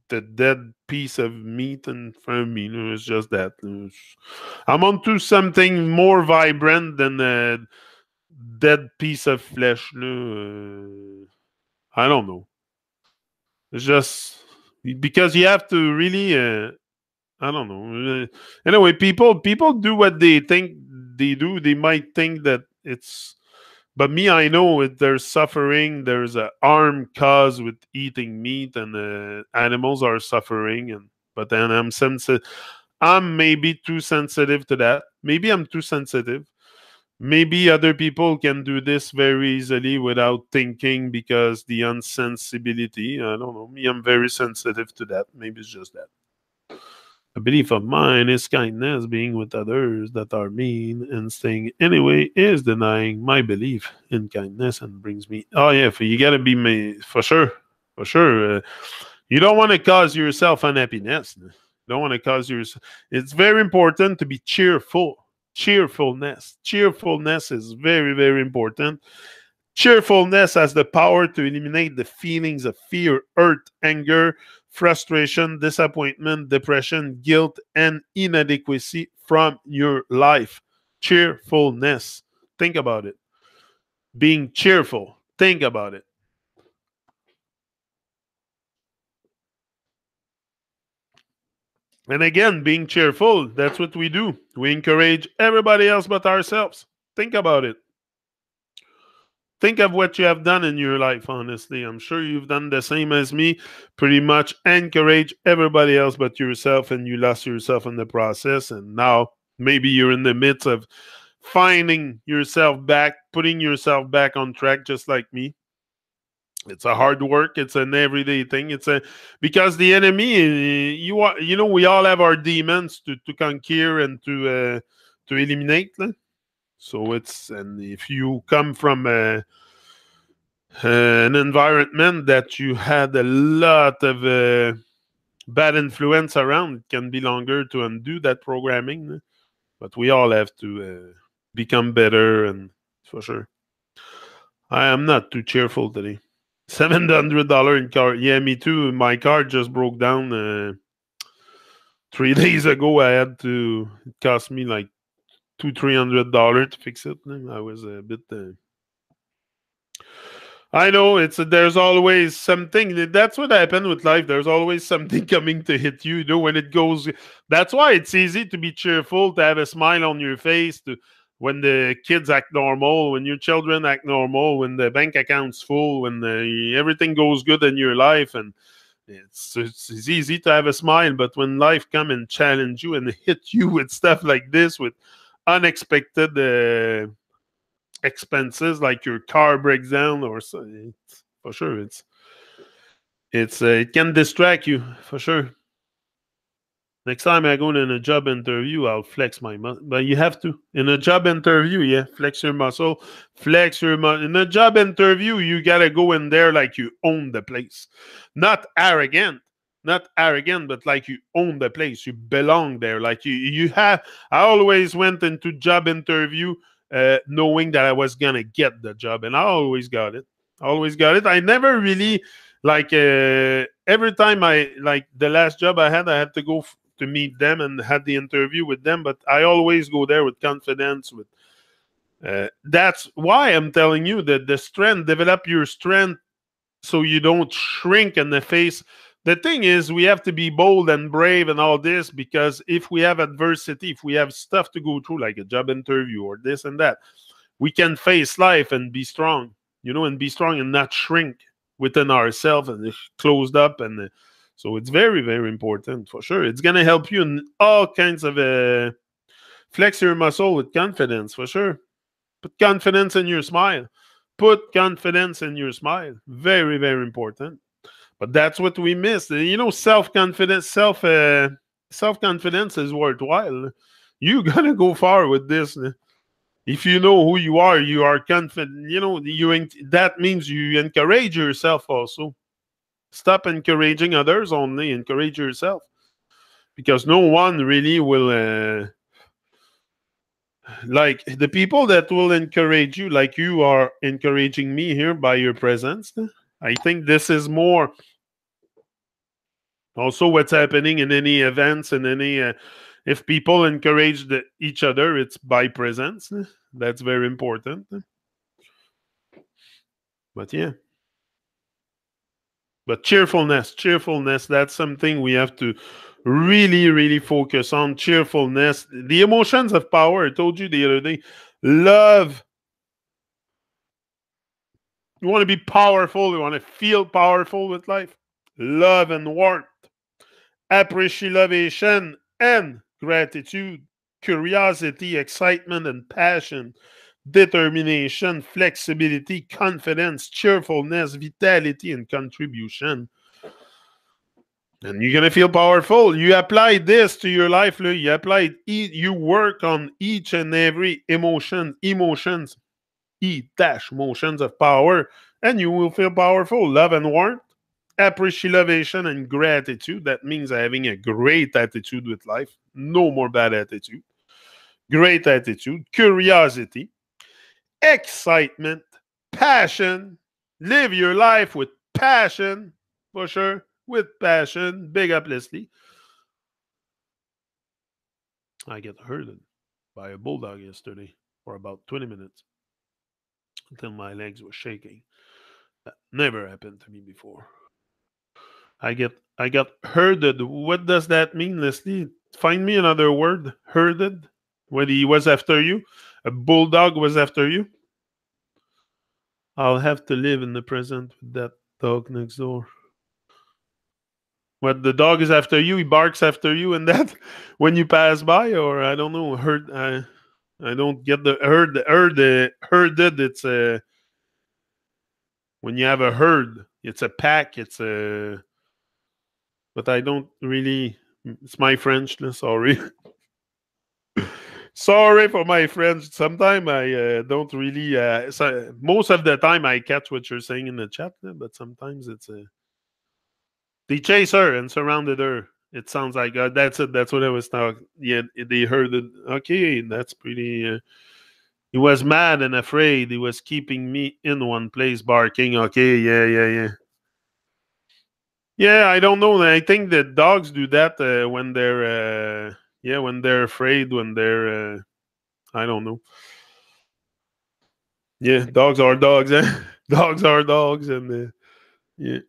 the dead piece of meat in front of me. It's just that I'm onto something more vibrant than a dead piece of flesh. I don't know. It's just because you have to really. I don't know. Anyway, people do what they think they do. They might think that it's, but me, I know there's suffering. There's a harm caused with eating meat, and animals are suffering. And but then I'm sensitive. I'm maybe too sensitive to that. Maybe I'm too sensitive. Maybe other people can do this very easily without thinking because the unsensibility. I don't know. Me, I'm very sensitive to that. Maybe it's just that. A belief of mine is kindness. Being with others that are mean and staying anyway is denying my belief in kindness and brings me. Oh yeah, you gotta be me for sure, for sure. You don't want to cause yourself unhappiness. You don't want to cause yourself. It's very important to be cheerful. Cheerfulness is very, very important. Cheerfulness has the power to eliminate the feelings of fear, hurt, anger, frustration, disappointment, depression, guilt, and inadequacy from your life. Cheerfulness. Think about it. Being cheerful. Think about it. And again, being cheerful, that's what we do. We encourage everybody else but ourselves. Think about it. think of what you have done in your life, honestly. I'm sure you've done the same as me. Pretty much encourage everybody else but yourself, and you lost yourself in the process. And now maybe you're in the midst of finding yourself back, putting yourself back on track, just like me. It's a hard work. It's an everyday thing. It's a because the enemy, we all have our demons to conquer and to eliminate. So and if you come from an environment that you had a lot of bad influence around, it can be longer to undo that programming. But we all have to become better, and for sure. I am not too cheerful today. $700 in car. Yeah, me too. My car just broke down 3 days ago. It cost me like $300 to fix it. I was a bit. I know there's always something. That's what happened with life. There's always something coming to hit you. When it goes. That's why it's easy to be cheerful, to have a smile on your face, when the kids act normal, when your children act normal, when the bank account's full, when everything goes good in your life, and it's easy to have a smile. But when life come and challenge you and hit you with stuff like this, with unexpected expenses, like your car breaks down, or so, for sure, it can distract you, for sure. Next time I go in a job interview, I'll flex my muscle. But you have to. In a job interview, yeah, flex your muscle. Flex your muscle. In a job interview, you got to go in there like you own the place. Not arrogant, but like you own the place. You belong there. Like you have. I always went into job interview knowing that I was going to get the job. And I always got it. I never really, every time the last job I had to go to meet them and had the interview with them, but I always go there with confidence. That's why I'm telling you that develop your strength so you don't shrink in the face. The thing is, we have to be bold and brave and all this, because if we have adversity, if we have stuff to go through, like a job interview or this and that, we can face life and be strong, and not shrink within ourselves and closed up. And so it's very, very important, for sure. It's going to help you in all kinds of flex your muscle with confidence, for sure. Put confidence in your smile. Very, very important. But that's what we miss. Self-confidence, self-confidence is worthwhile. You got to go far with this. If you know who you are confident. That means you encourage yourself also. Stop encouraging others, only encourage yourself, because no one really will like the people that will encourage you, like you are encouraging me here by your presence. I think this is more also what's happening in any events and any if people encourage each other, it's by presence. That's very important. But yeah. But cheerfulness, that's something we have to really, really focus on. Cheerfulness. The emotions of power, I told you the other day. Love. You want to be powerful. You want to feel powerful with life. Love and warmth. Appreciation and gratitude. Curiosity, excitement and passion. Determination, flexibility, confidence, cheerfulness, vitality, and contribution. And you're going to feel powerful. You apply this to your life. You work on each and every emotions, motions of power, and you will feel powerful. Love and warmth, appreciation and gratitude. That means having a great attitude with life. No more bad attitude. Great attitude. Curiosity. Excitement, passion. Live your life with passion, for sure. With passion. Big up, Leslie. I got herded by a bulldog yesterday for about 20 minutes until my legs were shaking. That never happened to me before. I got herded. What does that mean, Leslie? Find me another word. Herded. When he was after you, a bulldog was after you. I'll have to live in the present with that dog next door. What, the dog is after you? He barks after you, and that when you pass by, or I don't know. I don't get the herded. It's when you have a herd. It's a pack. It's a. But I don't really. It's my French. Sorry. Sorry for my French. Sometimes I don't really. Most of the time I catch what you're saying in the chat, but sometimes it's they chase her and surrounded her. It sounds like that's it. That's what I was talking. Yeah, they heard it. Okay, that's pretty. He was mad and afraid. He was keeping me in one place, barking. Okay, yeah. Yeah, I don't know. I think that dogs do that when they're when they're afraid, when they're I don't know. Yeah, dogs are dogs. Dogs are dogs, and yeah,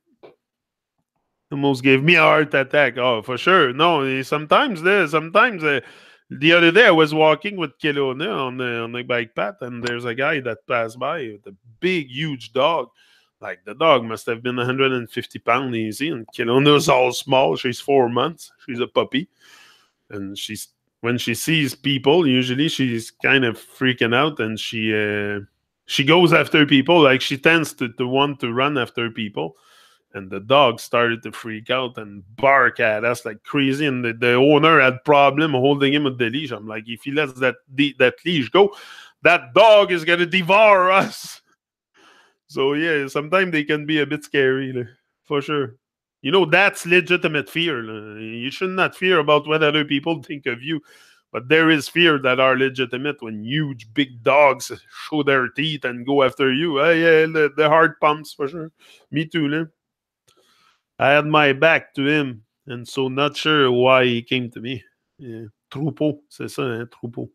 almost gave me a heart attack. Oh, for sure. No, sometimes the other day I was walking with Kelowna on the bike path, and there's a guy that passed by with a big, huge dog. Like the dog must have been 150 pounds easy, and Kelowna's all small. She's 4 months. She's a puppy, and when she sees people, usually she's kind of freaking out, and she goes after people. Like she tends to want to run after people. And the dog started to freak out and bark at us like crazy. And the owner had problem holding him with the leash. I'm like, if he lets that leash go, that dog is gonna devour us. So yeah, sometimes they can be a bit scary, for sure. You know, that's legitimate fear. You should not fear about what other people think of you. But there is fear that are legitimate when huge, big dogs show their teeth and go after you. Yeah, the heart pumps, for sure. Me too, I had my back to him, and so not sure why he came to me. Yeah. Troupeau, c'est ça, hein, troupeau.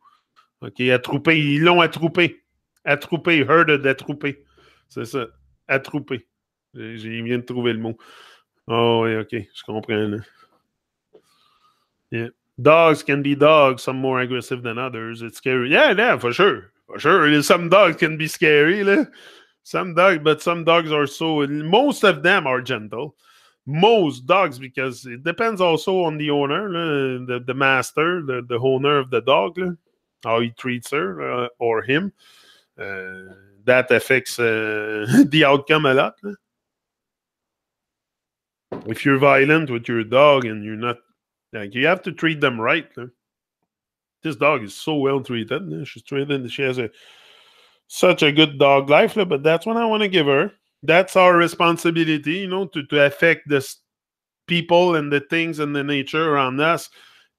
OK, attroupé, ils l'ont attroupé. Attroupé, herded, attroupé. C'est ça, attroupé. Je viens de trouver le mot. Oh, oui, OK, je comprends. Là. Yeah. Dogs can be dogs, some more aggressive than others. It's scary. Yeah, for sure. For sure. Some dogs can be scary. Some dogs are so... Most of them are gentle. Most dogs, because it depends also on the owner, the master, the owner of the dog, how he treats her or him. That affects the outcome a lot. If you're violent with your dog and you're not, like, you have to treat them right. This dog is so well treated. She's treated. She has such a good dog life, but that's what I want to give her. That's our responsibility, to affect this people and the things and the nature around us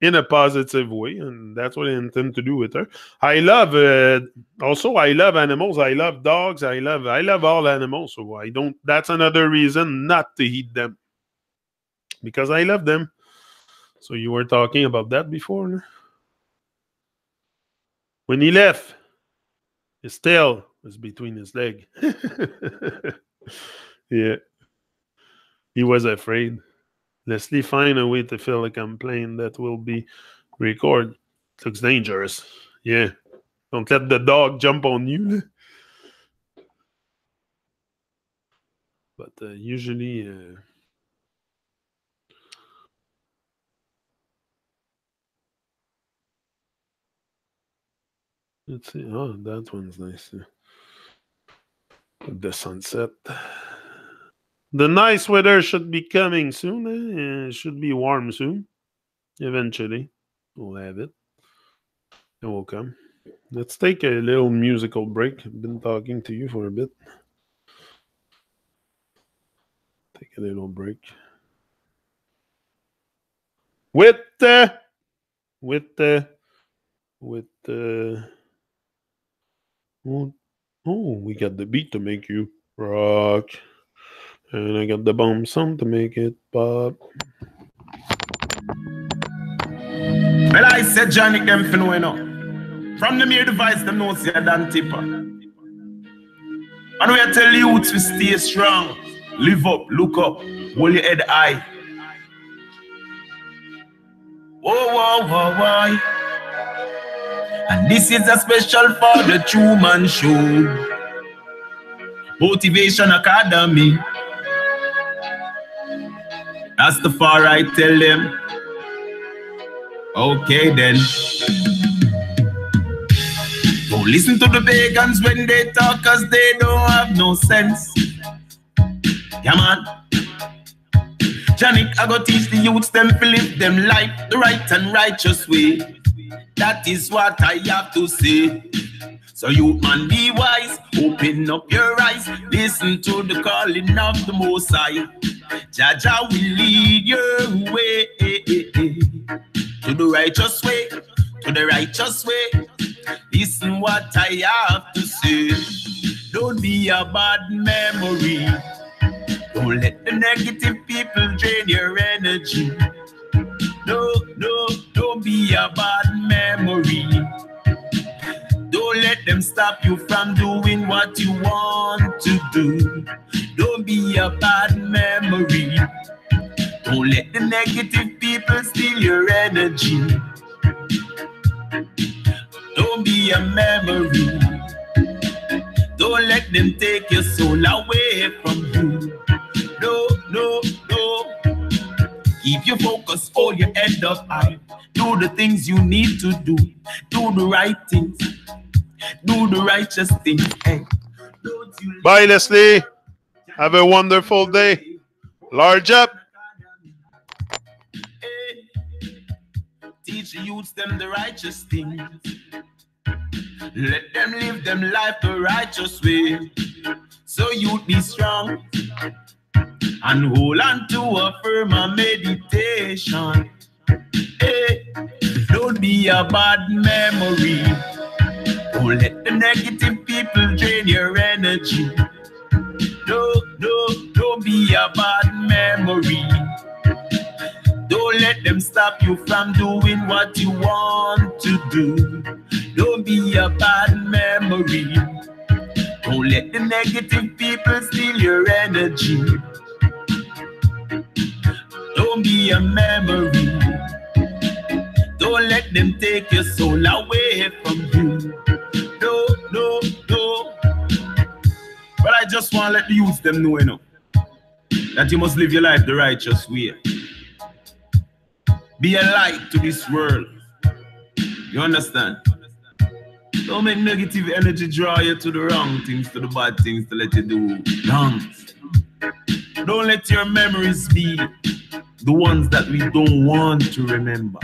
in a positive way, and that's what I intend to do with her. I love animals. I love dogs. I love all animals. So that's another reason not to eat them, because I love them. So you were talking about that before. When he left, his tail was between his leg. Yeah. He was afraid. Leslie, find a way to fill a complaint that will be recorded. Looks dangerous. Yeah. Don't let the dog jump on you. But usually... let's see. Oh, that one's nice. The sunset. The nice weather should be coming soon. It should be warm soon. Eventually, we'll have it. It will come. Let's take a little musical break. I've been talking to you for a bit. Take a little break. With oh, we got the beat to make you rock. And I got the bomb sound to make it pop. Well, I said Johnny them fin know enough. From the mere device, them know see a damn tipper. And we tell you to stay strong. Live up, look up, hold your head high. Whoa. And this is a special for the true man show. Motivation Academy. That's the far right, tell them. Okay then. Don't listen to the pagans when they talk, cause they don't have no sense. Yeah man. Janik, I go teach the youths them to live them life the right and righteous way. That is what I have to say. So you man, be wise, open up your eyes, listen to the calling of the Most High. Jaja will lead your way to the righteous way, to the righteous way. Listen what I have to say. Don't be a bad memory. Don't let the negative people drain your energy. No, don't be a bad memory. Don't let them stop you from doing what you want to do. Don't be a bad memory. Don't let the negative people steal your energy. Don't be a memory. Don't let them take your soul away from you. No. Keep your focus, hold your head up high. Do the things you need to do. Do the right things. Do the righteous things. Hey. Bye, Leslie. Have a wonderful day. Large up. Hey. Teach the youths them the righteous things. Let them live them life the righteous way. So you'd be strong and hold on to a firm meditation. Hey, don't be a bad memory. Don't let the negative people drain your energy. No, don't be a bad memory. Don't let them stop you from doing what you want to do. Don't be a bad memory. Don't let the negative people steal your energy. Don't be a memory. Don't let them take your soul away from you. No. But I just want to let the youth them know, that you must live your life the righteous way. Be a light to this world. You understand? Don't make negative energy draw you to the wrong things, to the bad things, to let you do wrong. Don't let your memories be the ones that we don't want to remember.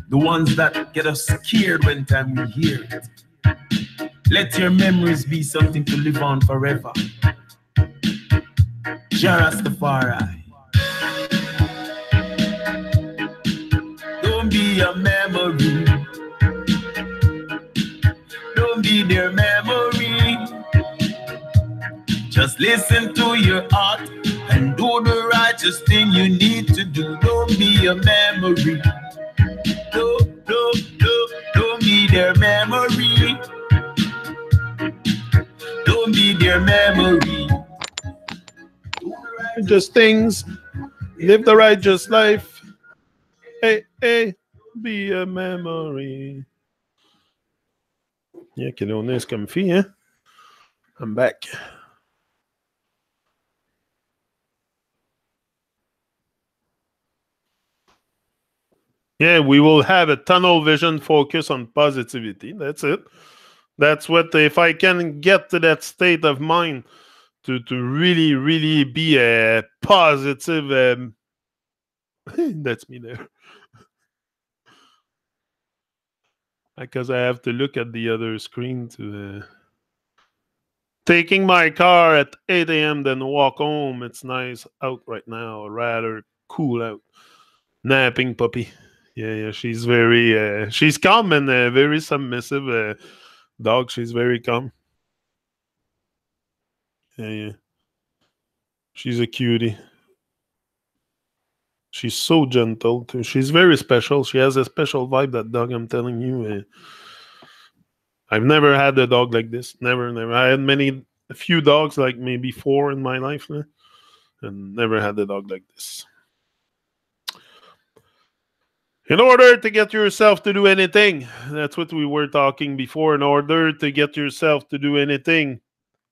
The ones that get us scared when time we hear it. Let your memories be something to live on forever. Jah Rastafari. Don't be a memory. Don't be their memory. Just listen to your heart and do the righteous thing you need to do. Don't be a memory. Don't be their memory. Don't be their memory. Just things. Live the righteous life. Hey, be a memory. Yeah, que on est comme fille, hein? I'm back. Yeah, we will have a tunnel vision focus on positivity. That's it. That's what, if I can get to that state of mind to really, really be a positive, that's me there. Because I have to look at the other screen to... Taking my car at 8 a.m. then walk home. It's nice out right now. Rather cool out. Napping puppy. Yeah, she's very... she's calm and very submissive dog. She's very calm. Yeah. She's a cutie. She's so gentle too. She's very special. She has a special vibe, that dog, I'm telling you. I've never had a dog like this. Never. I had a few dogs, like maybe 4 in my life, and never had a dog like this. In order to get yourself to do anything, that's what we were talking before. In order to get yourself to do anything,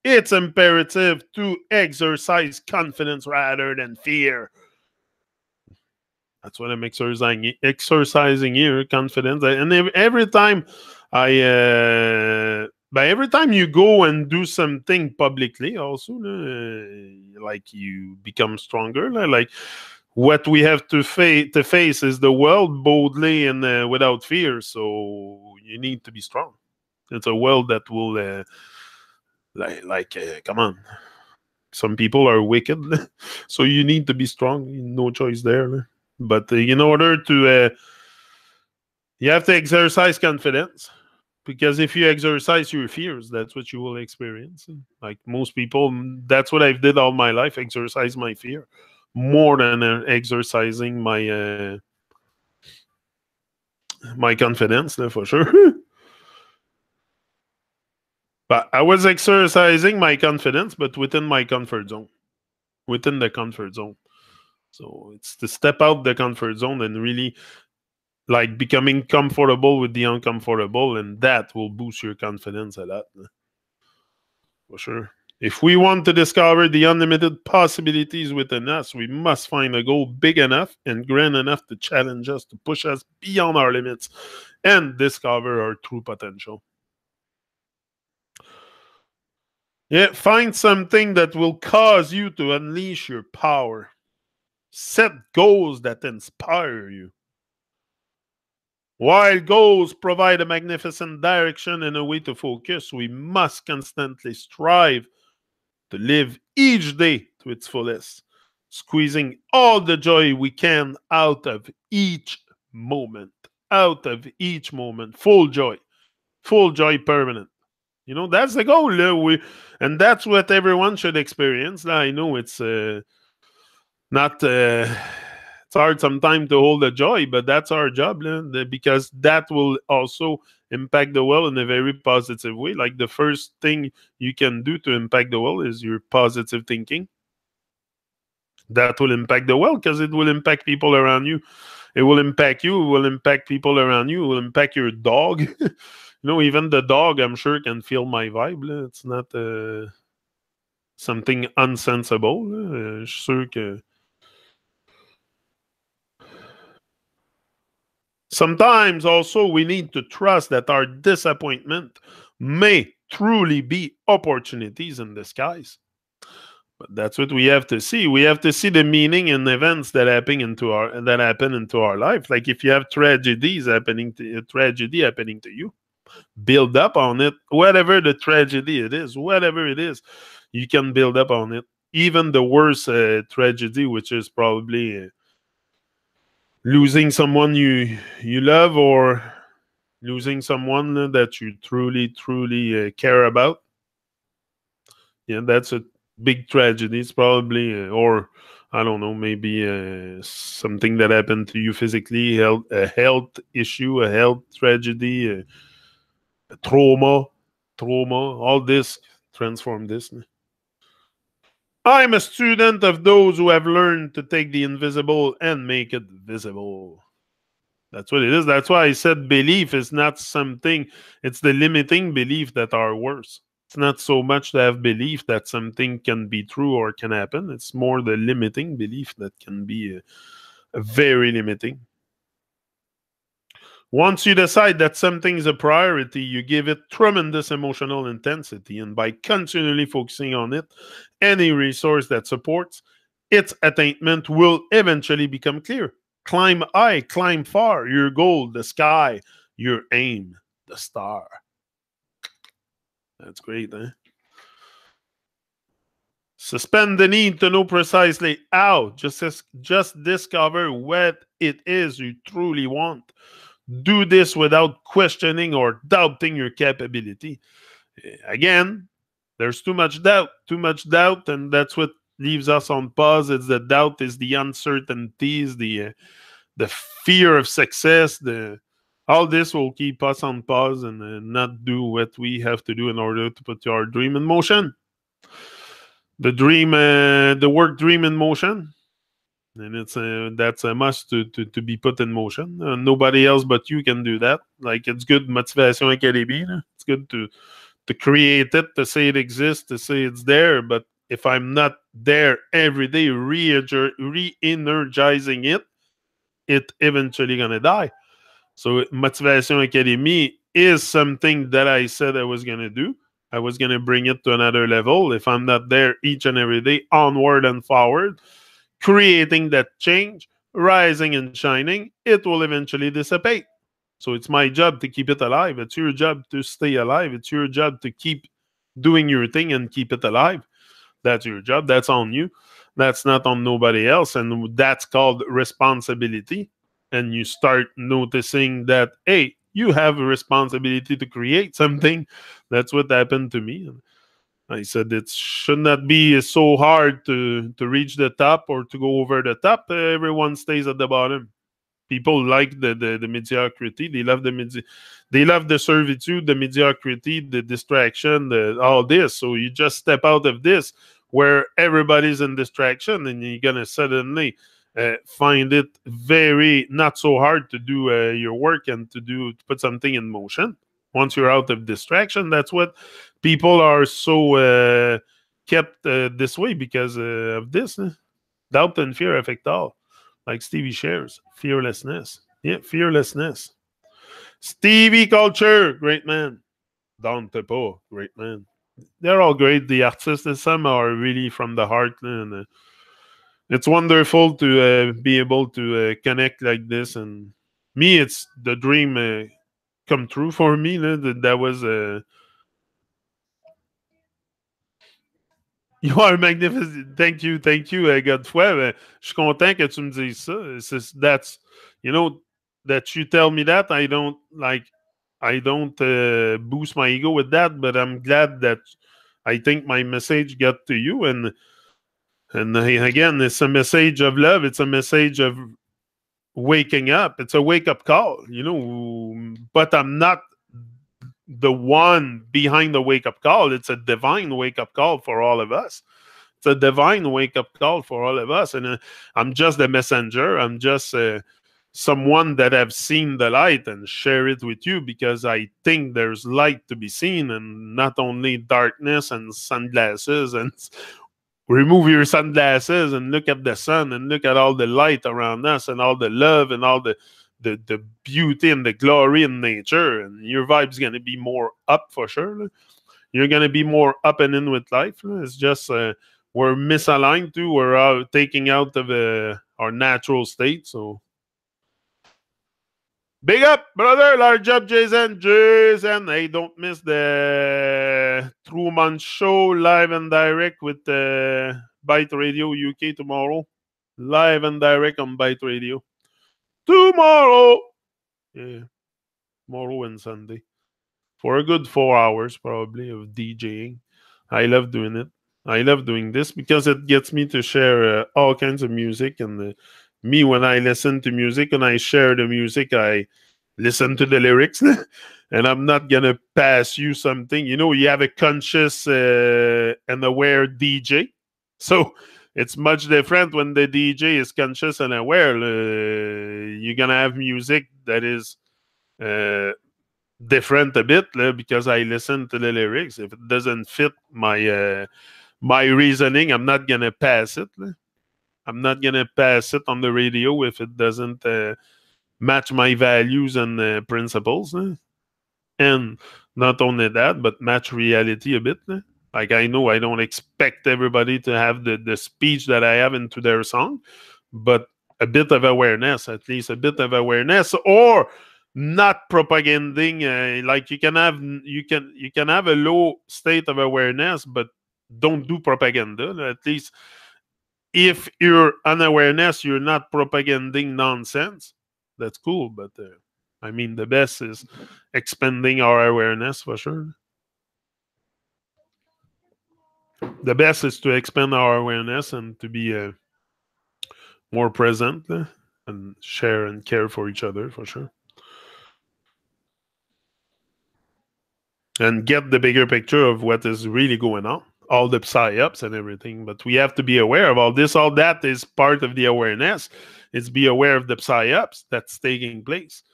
It's imperative to exercise confidence rather than fear. That's what I'm exercising here, confidence. And every time every time you go and do something publicly, also, like you become stronger. Like what we have to face is the world boldly and without fear. So you need to be strong. It's a world that will, come on. Some people are wicked, so you need to be strong. No choice there. But in order to, you have to exercise confidence. Because if you exercise your fears, that's what you will experience. Like most people, that's what I've did all my life, exercise my fear. More than exercising my confidence, for sure. But I was exercising my confidence, but within my comfort zone. Within the comfort zone. So it's to step out the comfort zone and really like becoming comfortable with the uncomfortable, and that will boost your confidence a lot. For sure. If we want to discover the unlimited possibilities within us, we must find a goal big enough and grand enough to challenge us, to push us beyond our limits, and discover our true potential. Yeah, find something that will cause you to unleash your power. Set goals that inspire you. While goals provide a magnificent direction and a way to focus, we must constantly strive to live each day to its fullest, squeezing all the joy we can out of each moment. Out of each moment. Full joy permanent. That's the goal. And that's what everyone should experience. I know it's not... it's hard sometimes to hold the joy, but that's our job, because that will also impact the world in a very positive way. Like the first thing you can do to impact the world is your positive thinking. That will impact the world because it will impact people around you. It will impact you. It will impact people around you. It will impact your dog. Even the dog, I'm sure, can feel my vibe. It's not something unsensible. Je suis sûr que sometimes also we need to trust that our disappointment may truly be opportunities in disguise. But that's what we have to see. We have to see the meaning in events that happen into our life. Like if you have tragedy happening to you, build up on it. Whatever the tragedy it is, whatever it is, you can build up on it. Even the worst tragedy, which is probably losing someone you love, or losing someone that you truly care about. Yeah, that's a big tragedy. It's probably, or I don't know, maybe something that happened to you physically, a health issue, a health tragedy, a trauma, all this, transform this. I'm a student of those who have learned to take the invisible and make it visible. That's what it is. That's why I said belief is not something, it's the limiting belief that are worse. It's not so much to have belief that something can be true or can happen. It's more the limiting belief that can be very limiting. Once you decide that something is a priority, you give it tremendous emotional intensity. And by continually focusing on it, any resource that supports its attainment will eventually become clear. Climb high, climb far, your goal, the sky, your aim, the star. That's great, eh? Suspend the need to know precisely how. Just discover what it is you truly want. Do this without questioning or doubting your capability. Again, there's too much doubt, and that's what leaves us on pause. It's the doubt, is the uncertainties, the fear of success. All this will keep us on pause and not do what we have to do in order to put our dream in motion. The work dream in motion. And that's a must to be put in motion. Nobody else but you can do that. Like, it's good motivation academy. It's good to to create it, to say it exists, to say it's there. But if I'm not there every day, re-energizing it eventually gonna die. So Motivation Academy is something that I said I was gonna do. I was gonna bring it to another level. If I'm not there each and every day, onward and forward, creating that change, rising and shining, it will eventually dissipate. So it's my job to keep it alive. It's your job to stay alive. It's your job to keep doing your thing and keep it alive. That's your job. That's on you. That's not on nobody else. And that's called responsibility. And you start noticing that, hey, you have a responsibility to create something. That's what happened to me. I said it should not be so hard to reach the top or to go over the top. Everyone stays at the bottom. People like the mediocrity. They love they love the servitude, the mediocrity, the distraction, all this. So you just step out of this where everybody's in distraction, and you're gonna suddenly find it very not so hard to do your work and to put something in motion. Once you're out of distraction, that's what people are so kept this way because of this. Doubt and fear affect all. Like Stevie shares, fearlessness. Yeah, fearlessness. Stevie Culture, great man. Dante Po, great man. They're all great. The artists, some are really from the heart. And it's wonderful to be able to connect like this. And me, it's the dream come true for me. That was you are magnificent. Thank you, Godefroy. Je suis content que tu me dises ça. That's, you know, that you tell me that. I don't boost my ego with that, but I'm glad that I think my message got to you. And again, it's a message of love. It's a message of waking up. It's a wake up call, but I'm not the one behind the wake up call. It's a divine wake up call for all of us. It's a divine wake up call for all of us. And I'm just a messenger. I'm just someone that have seen the light and share it with you because I think there's light to be seen and not only darkness and sunglasses. And remove your sunglasses and look at the sun and look at all the light around us and all the love and all the beauty and the glory in nature, and your vibe's going to be more up for sure. You're going to be more up and in with life. It's just we're misaligned too. We're taking out of our natural state. So big up, brother. Large up, Jason. Hey, don't miss the Truman Show live and direct with Byte Radio UK tomorrow. Live and direct on Byte Radio. Tomorrow. Yeah. Tomorrow and Sunday. For a good 4 hours, probably, of DJing. I love doing it. I love doing this because it gets me to share all kinds of music. And me, when I listen to music and I share the music, I listen to the lyrics. And I'm not going to pass you something. You have a conscious and aware DJ. So it's much different when the DJ is conscious and aware. You're going to have music that is different a bit because I listen to the lyrics. If it doesn't fit my reasoning, I'm not going to pass it. I'm not going to pass it on the radio if it doesn't match my values and principles. And not only that, but match reality a bit. Like I know I don't expect everybody to have the speech that I have into their song, but a bit of awareness, at least a bit of awareness, or not propaganding. Like you can have a low state of awareness, but don't do propaganda. At least if you're on awareness, you're not propaganding nonsense. That's cool, but I mean, the best is expanding our awareness for sure. The best is to expand our awareness and to be more present and share and care for each other for sure. And get the bigger picture of what is really going on, all the psyops and everything. But we have to be aware of all this. All that is part of the awareness. It's be aware of the psyops that's taking place.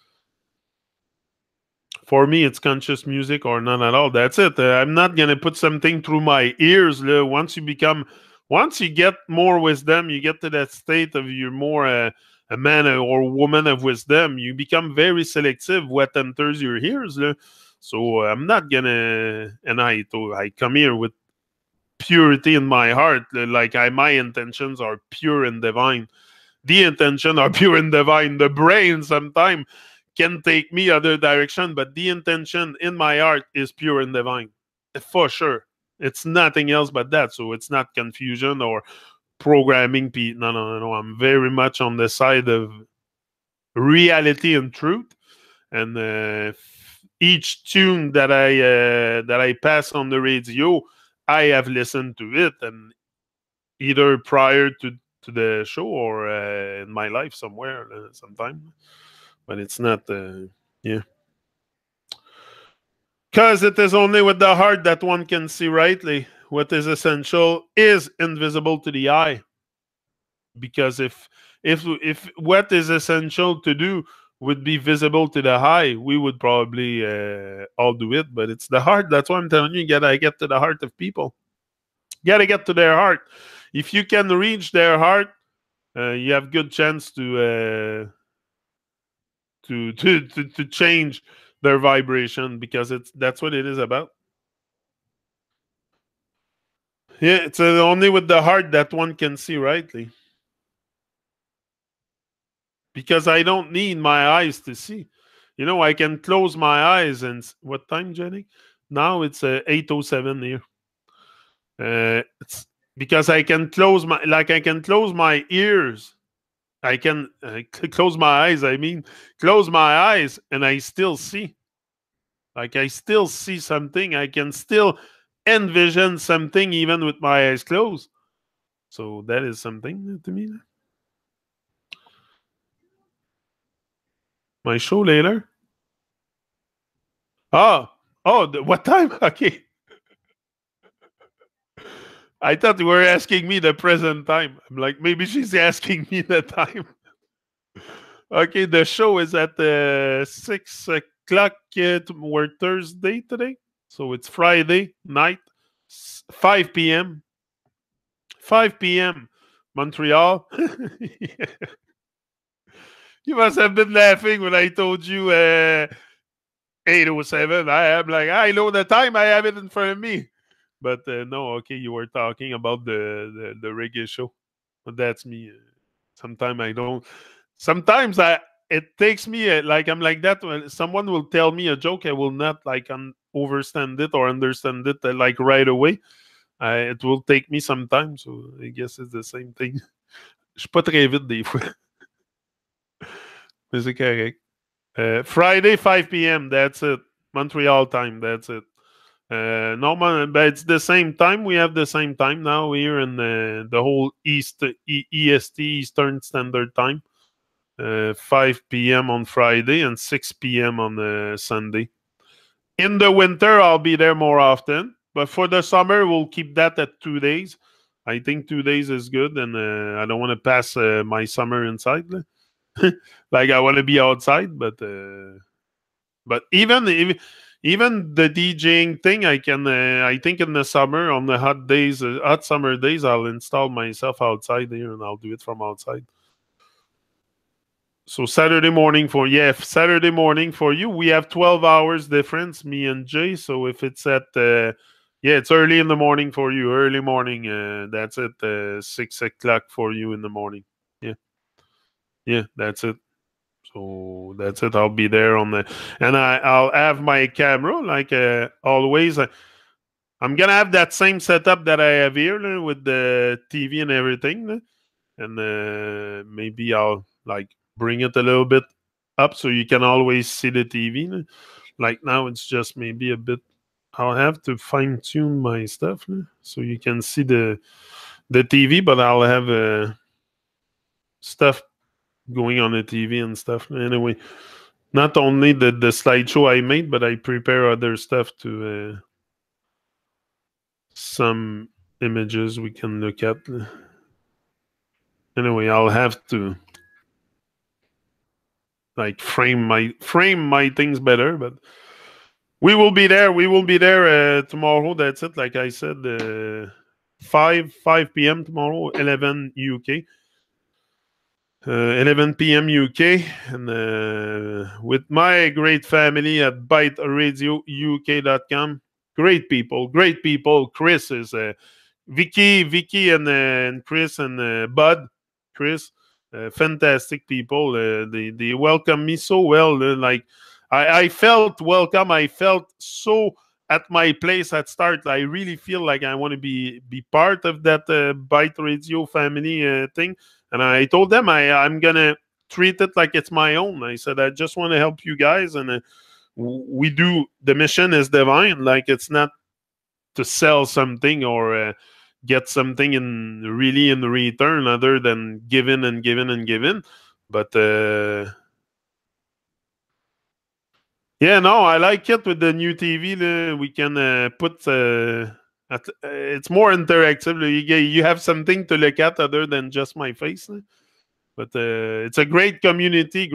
For me, it's conscious music or none at all. That's it. I'm not gonna put something through my ears. Once you get more wisdom, you get to that state of you're more a man or woman of wisdom. You become very selective what enters your ears. So I'm not gonna, and I come here with purity in my heart. Like my intentions are pure and divine. The intention are pure and divine. The brain sometimes can take me other direction, but the intention in my heart is pure and divine, for sure. It's nothing else but that. So it's not confusion or programming. No, no, no, no. I'm very much on the side of reality and truth. And each tune that I pass on the radio, I have listened to it, and either prior to the show or in my life somewhere sometime. But it's not, yeah. Because it is only with the heart that one can see rightly. What is essential is invisible to the eye. Because if what is essential to do would be visible to the eye, we would probably all do it. But it's the heart. That's why I'm telling you, you gotta get to the heart of people. You gotta get to their heart. If you can reach their heart, you have good chance to change their vibration, because that's what it is about. Yeah, it's only with the heart that one can see rightly. Because I don't need my eyes to see. I can close my eyes and what time, Jenny? Now it's 8:07 here. It's because I can close my ears. I can close my eyes. I mean, close my eyes and I still see. Like I still see something. I can still envision something even with my eyes closed. So that is something to me. My show later. Oh, what time? Okay. I thought you were asking me the present time. I'm like, maybe she's asking me the time. Okay, the show is at 6 o'clock. We're Thursday today. So it's Friday night, 5 p.m. 5 p.m. Montreal. Yeah. You must have been laughing when I told you 8:07. I am like, I know the time. I have it in front of me. But no, okay, you were talking about the reggae show. But that's me. Sometimes I don't. Sometimes it takes me like I'm like that when someone will tell me a joke, I will not like overstand it or understand it like right away. It will take me some time, so I guess it's the same thing. Je suis pas très vite des fois, mais c'est correct. Friday 5 p.m. That's it. Montreal time. That's it. Normal, but it's the same time. We have the same time now here in the whole EST, Eastern Standard Time. 5 p.m. on Friday and 6 p.m. on Sunday. In the winter, I'll be there more often. But for the summer, we'll keep that at 2 days. I think 2 days is good, and I don't want to pass my summer inside. Like I want to be outside, but even the DJing thing, I can. I think in the summer, on the hot summer days, I'll install myself outside here, and I'll do it from outside. So Saturday morning for you. We have 12 hours difference, me and Jay. So if it's at it's early in the morning for you. Early morning. That's at 6 o'clock for you in the morning. Yeah, that's it. So that's it. I'll be there and I'll have my camera like always. I'm gonna have that same setup that I have here with the TV and everything, and maybe I'll like bring it a little bit up so you can always see the TV. Like now, it's just maybe a bit. I'll have to fine tune my stuff so you can see the TV, but I'll have stuff going on the TV and stuff. Anyway, not only the slideshow I made, but I prepare other stuff to some images we can look at. Anyway, I'll have to like frame my things better, but We will be there. We will be there tomorrow. That's it. Like I said, 5 p.m. tomorrow, 11 UK. 11 p.m. UK, and with my great family at BiteRadioUK.com. Great people, great people. Chris is Vicky, and Chris and Bud. Chris, fantastic people. They welcome me so well. Like I felt welcome. I felt so at my place at start. I really feel like I want to be part of that Bite Radio family thing. And I told them I'm gonna treat it like it's my own. I said I just want to help you guys, and we do. The mission is divine. Like it's not to sell something or get something in return, other than giving and giving and giving. But yeah, no, I like it with the new TV. We can put. It's more interactive. You have something to look at other than just my face. But it's a great community,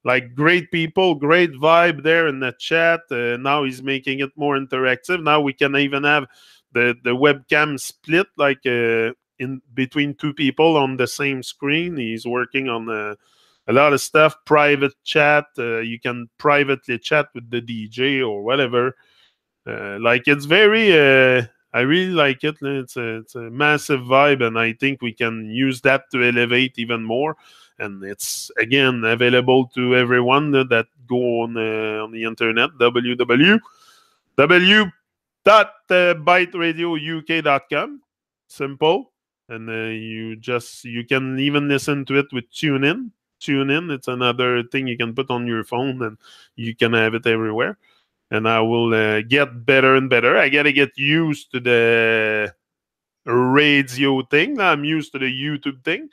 like great people, great vibe there in the chat. Now he's making it more interactive. Now we can even have the webcam split, like in between two people on the same screen. He's working on a lot of stuff, private chat. You can privately chat with the DJ or whatever. Like it's very... I really like it. It's a massive vibe, and I think we can use that to elevate even more. And it's, again, available to everyone that go on the internet, www.biteradiouk.com. Simple. And you can even listen to it with TuneIn. TuneIn, it's another thing you can put on your phone, and you can have it everywhere. And I will get better and better. I got to get used to the radio thing. I'm used to the YouTube thing,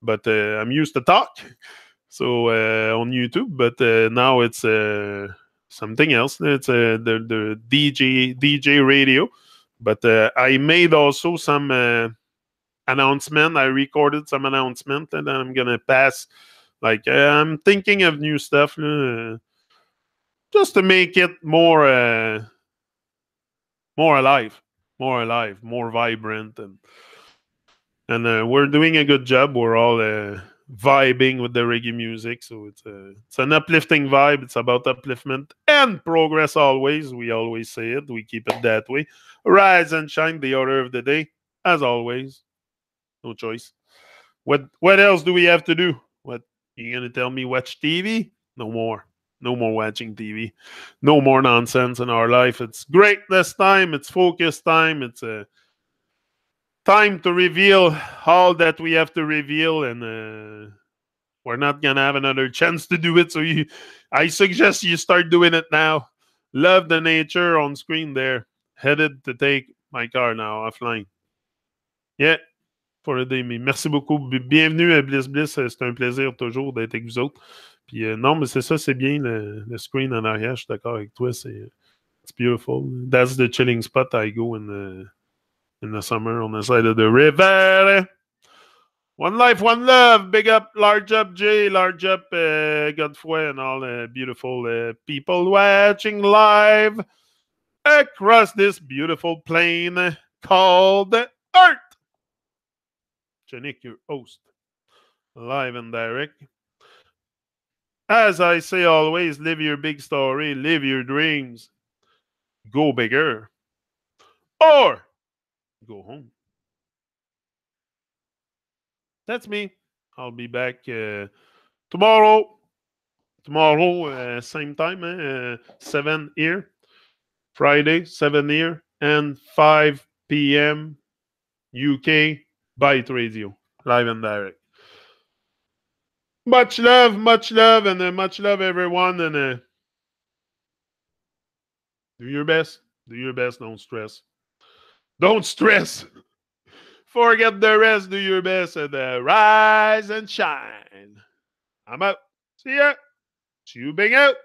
but I'm used to talk. So on YouTube, but now it's something else. It's the DJ radio. But I made also some announcement. I recorded some announcement, and I'm gonna pass. Like I'm thinking of new stuff. Just to make it more alive, more vibrant, and we're doing a good job. We're all vibing with the reggae music, so it's an uplifting vibe. It's about upliftment and progress always. We always say it. We keep it that way. Rise and shine, the order of the day, as always. No choice. What else do we have to do? What, you gonna tell me watch TV? No more. No more watching TV. No more nonsense in our life. It's greatness time. It's focus time. It's a time to reveal all that we have to reveal, and we're not gonna have another chance to do it. So I suggest you start doing it now. Love the nature on screen there. Headed to take my car now offline. Yeah. For le day. Mais merci beaucoup. Bienvenue à Bliss Bliss. C'est un plaisir toujours d'être avec vous autres. Puis non, mais c'est ça, c'est bien le screen en arrière. Je suis d'accord avec toi. It's beautiful. That's the chilling spot I go in the summer on the side of the river. One life, one love. Big up, large up, Jay, large up, Godfrey, and all the beautiful people watching live across this beautiful plain called Earth. Janik, your host, live and direct. As I say always, live your big story, live your dreams, go bigger, or go home. That's me. I'll be back tomorrow. Tomorrow, same time, 7 here. Friday, 7 here, and 5 p.m. UK Bite Radio, live and direct. Much love, and much love, everyone. And do your best. Do your best. Don't stress. Don't stress. Forget the rest. Do your best, and rise and shine. I'm out. See ya. Tubing out.